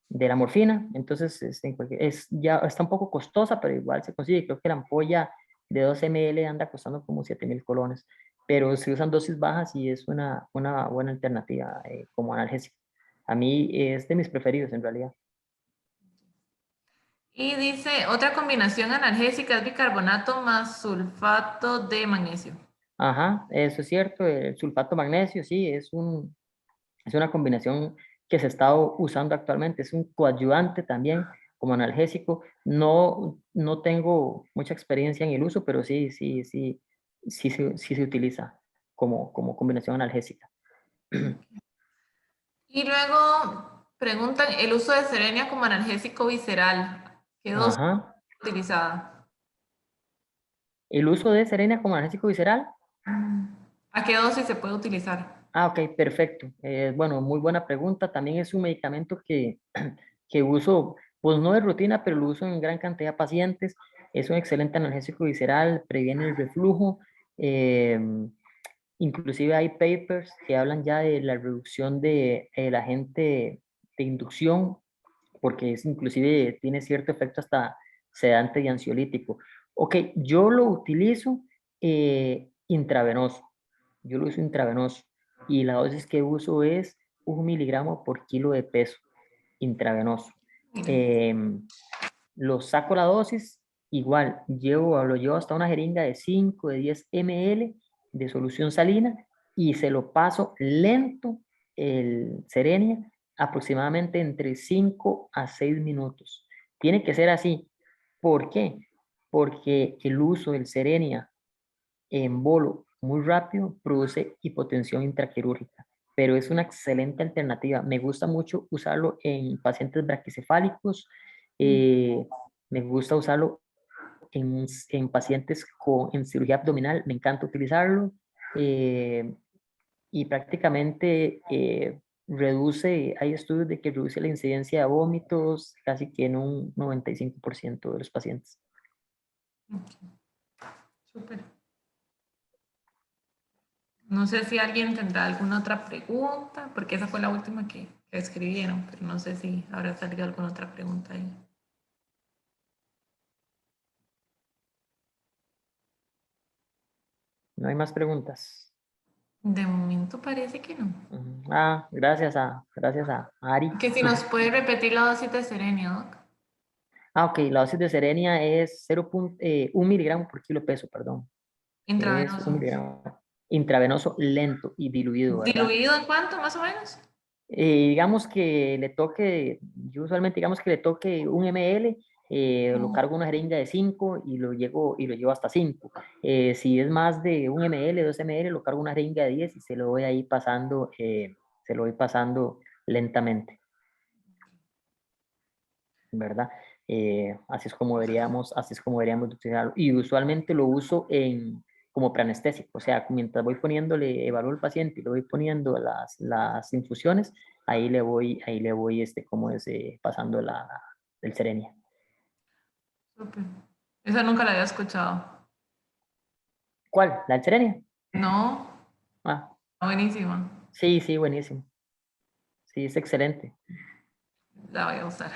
la morfina. Entonces, ya está un poco costosa, pero igual se consigue. Creo que la ampolla de 2 ml anda costando como 7.000 colones. Pero se usan dosis bajas y es una buena alternativa como analgésico. A mí es de mis preferidos en realidad. Y dice, otra combinación analgésica es bicarbonato más sulfato de magnesio. Ajá, eso es cierto. El sulfato magnesio, sí, es una combinación que se está usando actualmente. Es un coadyuvante también como analgésico. No tengo mucha experiencia en el uso, pero sí se utiliza como combinación analgésica. Y luego preguntan el uso de Serenia como analgésico visceral. ¿Qué dosis Ajá. es utilizada? El uso de Serena como analgésico visceral. ¿A qué dosis se puede utilizar? Ah, ok, perfecto. Bueno, muy buena pregunta. También es un medicamento que uso, pues no de rutina, pero lo uso en gran cantidad de pacientes. Es un excelente analgésico visceral, previene el reflujo. eh, Inclusive hay papers que hablan ya de la reducción de el agente de inducción, porque inclusive tiene cierto efecto hasta sedante y ansiolítico. Ok, yo lo utilizo intravenoso. Yo lo uso intravenoso y la dosis que uso es 1 miligramo por kilo de peso intravenoso. Lo saco la dosis, igual lo llevo hasta una jeringa de 5 de 10 ml de solución salina y se lo paso lento el Serenia aproximadamente entre 5 a 6 minutos. Tiene que ser así. ¿Por qué? Porque el uso del Serenia en bolo muy rápido produce hipotensión intraquirúrgica, pero es una excelente alternativa. Me gusta mucho usarlo en pacientes braquicefálicos, eh, me gusta usarlo en pacientes en cirugía abdominal, me encanta utilizarlo eh, y prácticamente hay estudios de que reduce la incidencia de vómitos casi que en un 95% de los pacientes. Súper. No sé si alguien tendrá alguna otra pregunta, porque esa fue la última que escribieron, pero no sé si habrá salido alguna otra pregunta ahí. ¿No hay más preguntas? De momento parece que no. Gracias a Ari. Que si nos puede repetir la dosis de Serenia, Doc. Ah, ok, la dosis de Serenia es 1 miligramo por kilo de peso, perdón. Es Intravenoso. 1 miligramo intravenoso lento y diluido, ¿verdad? ¿Diluido en cuánto, más o menos? Digamos que le toque, yo usualmente digamos que le toque 1 ml, lo cargo en una jeringa de 5 y lo llevo hasta 5. Si es más de 1 ml, 2 ml, lo cargo en una jeringa de 10 y se lo voy pasando lentamente, ¿verdad? Así es como deberíamos utilizarlo. Y usualmente lo uso como preanestésico, o sea, mientras voy poniéndole, evalúo al paciente y le voy poniendo las infusiones, ahí le voy pasando el Serenia. Súper. Esa nunca la había escuchado. ¿Cuál? ¿La del Serenia? No, Ah, buenísima. sí, sí, buenísimo. Sí, es excelente. La voy a usar.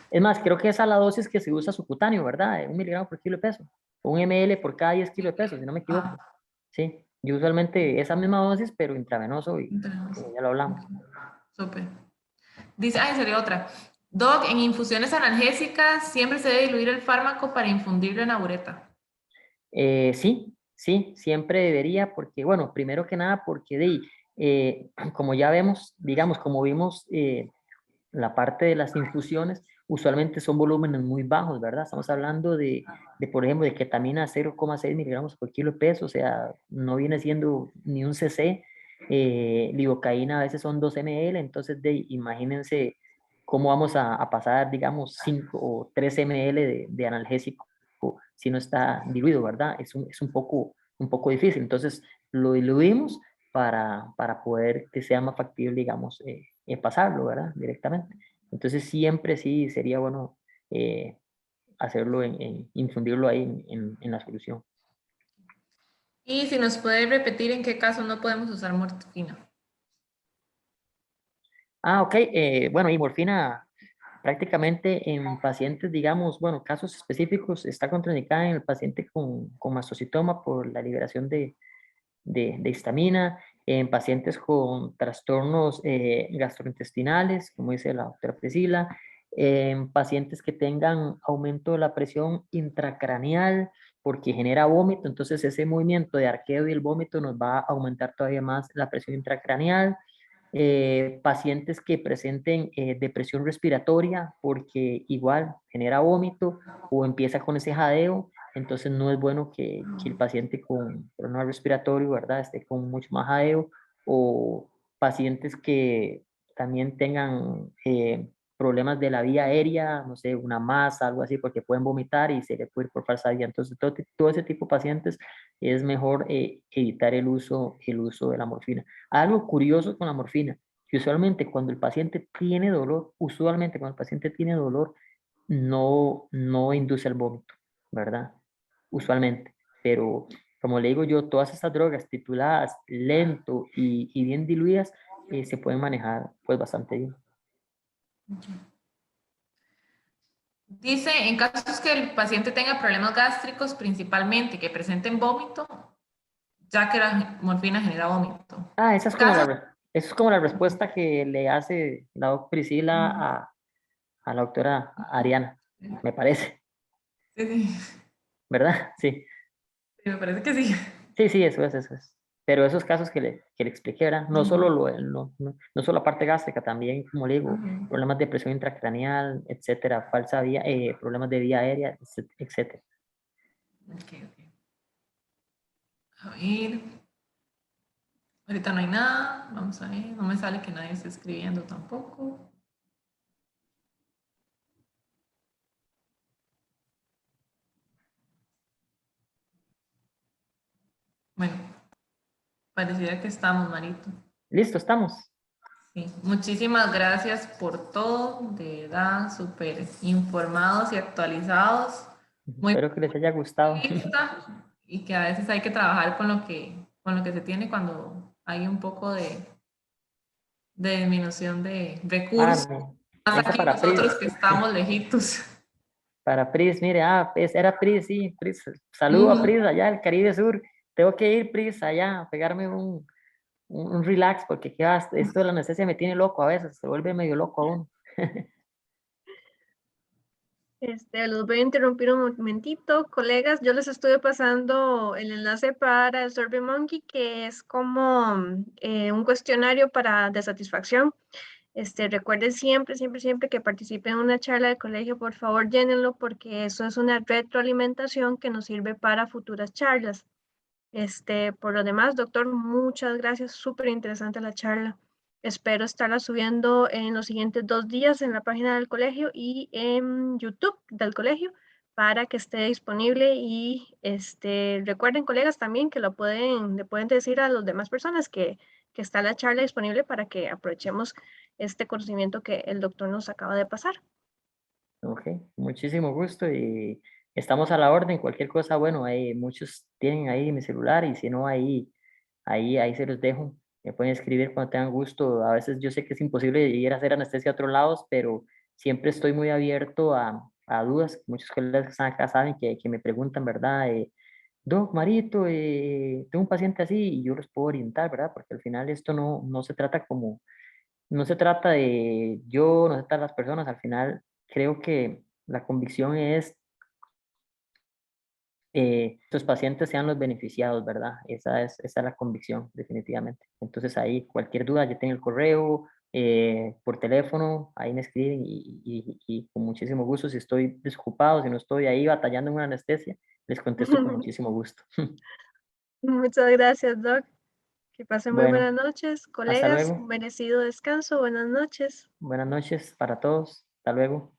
Es más, creo que esa es la dosis que se usa subcutáneo, ¿verdad? 1 miligramo por kilo de peso. 1 ml por cada 10 kilos de peso, si no me equivoco. Ah, Sí, yo usualmente esa misma dosis, pero intravenoso y intravenoso. ya lo hablamos. Súper. Dice, ay, sería otra. Doc, en infusiones analgésicas siempre se debe diluir el fármaco para infundirlo en la ureta. Sí, sí, siempre debería, porque, bueno, primero que nada, porque como ya vemos, digamos, como vimos la parte de las infusiones, usualmente son volúmenes muy bajos, ¿verdad? Estamos hablando por ejemplo, de ketamina 0,6 miligramos por kilo de peso, o sea, no viene siendo ni un cc. Lidocaína a veces son 2 ml, entonces imagínense cómo vamos a pasar, digamos, 5 o 3 ml de analgésico si no está diluido, ¿verdad? Es un poco difícil. Entonces, lo diluimos para poder que sea más factible, digamos, pasarlo, ¿verdad? Directamente. Entonces, siempre sí sería bueno hacerlo, infundirlo ahí en la solución. Y si nos puede repetir en qué caso no podemos usar morfina. Ok, bueno, y morfina prácticamente en pacientes, digamos, bueno, casos específicos, está contraindicada en el paciente con mastocitoma por la liberación de histamina, en pacientes con trastornos gastrointestinales, como dice la doctora Priscila, en pacientes que tengan aumento de la presión intracraneal porque genera vómito, entonces ese movimiento de arqueo y el vómito nos va a aumentar todavía más la presión intracraneal. Pacientes que presenten depresión respiratoria porque igual genera vómito o empieza con ese jadeo, entonces no es bueno que el paciente con problema respiratorio, ¿verdad?, esté con mucho más jadeo, o pacientes que también tengan problemas de la vía aérea, no sé, una masa, algo así, porque pueden vomitar y se le puede ir por falsa vía. Entonces, todo ese tipo de pacientes es mejor evitar el uso de la morfina. Algo curioso con la morfina, que usualmente cuando el paciente tiene dolor, no induce el vómito, ¿verdad? Usualmente. Pero como le digo yo, todas estas drogas tituladas lento y bien diluidas se pueden manejar pues bastante bien. Dice, en casos que el paciente tenga problemas gástricos principalmente, que presenten vómito, ya que la morfina genera vómito. Esa es como esa es como la respuesta que le hace la doctora Priscila a la doctora Ariana, me parece, Sí, sí, ¿verdad? Sí. sí, me parece que sí. Sí, eso es, eso es. Pero esos casos que le expliqué, ¿verdad? No solo, no solo la parte gástrica, también, como le digo, Ujú. problemas de presión intracraneal, etcétera, falsa vía, problemas de vía aérea, etcétera. Ok, ok. A ver. Ahorita no hay nada. Vamos a ver. No me sale que nadie esté escribiendo tampoco. Bueno, pareciera que estamos, Marito. Listo, estamos. Sí. Muchísimas gracias por todo. De verdad, súper informados y actualizados. Muy Espero que les haya gustado. lista y que a veces hay que trabajar con lo que se tiene cuando hay un poco de disminución de recursos. No. Más Esa aquí para Pris. nosotros que estamos lejitos. Para Pris, mire, era Pris, sí, Pris. Saludo a Ujú. Pris allá del Caribe Sur. Tengo que ir, Pris, allá a pegarme un relax, porque ¿qué va? Esto de la anestesia me tiene loco a veces, se vuelve medio loco aún. Los voy a interrumpir un momentito, colegas. Yo les estoy pasando el enlace para el SurveyMonkey, que es como un cuestionario de satisfacción. Recuerden siempre que participen en una charla de colegio, por favor llénenlo porque eso es una retroalimentación que nos sirve para futuras charlas. Por lo demás, doctor, muchas gracias. Súper interesante la charla. Espero estarla subiendo en los siguientes 2 días en la página del colegio y en YouTube del colegio para que esté disponible. Y recuerden, colegas, también que le pueden decir a las demás personas que está la charla disponible para que aprovechemos este conocimiento que el doctor nos acaba de pasar. Ok, muchísimo gusto y estamos a la orden. Cualquier cosa, bueno, muchos tienen ahí mi celular y si no, ahí se los dejo. Me pueden escribir cuando tengan gusto. A veces yo sé que es imposible ir a hacer anestesia a otros lados, pero siempre estoy muy abierto a dudas. Muchos colegas que están acá saben que me preguntan, ¿verdad? Doc, Marito, tengo un paciente así y yo los puedo orientar, ¿verdad? Porque al final esto no se trata no se trata de yo, no se trata de las personas, al final creo que la convicción es los pacientes sean los beneficiados, ¿verdad? Esa es la convicción, definitivamente. Entonces ahí cualquier duda, yo tengo el correo, por teléfono, ahí me escriben y con muchísimo gusto, si estoy desocupado, si no estoy ahí batallando en una anestesia, les contesto con muchísimo gusto. Muchas gracias, Doc. Que pasen muy Bueno, buenas noches, hasta colegas. luego. Merecido descanso. Buenas noches. Buenas noches para todos. Hasta luego.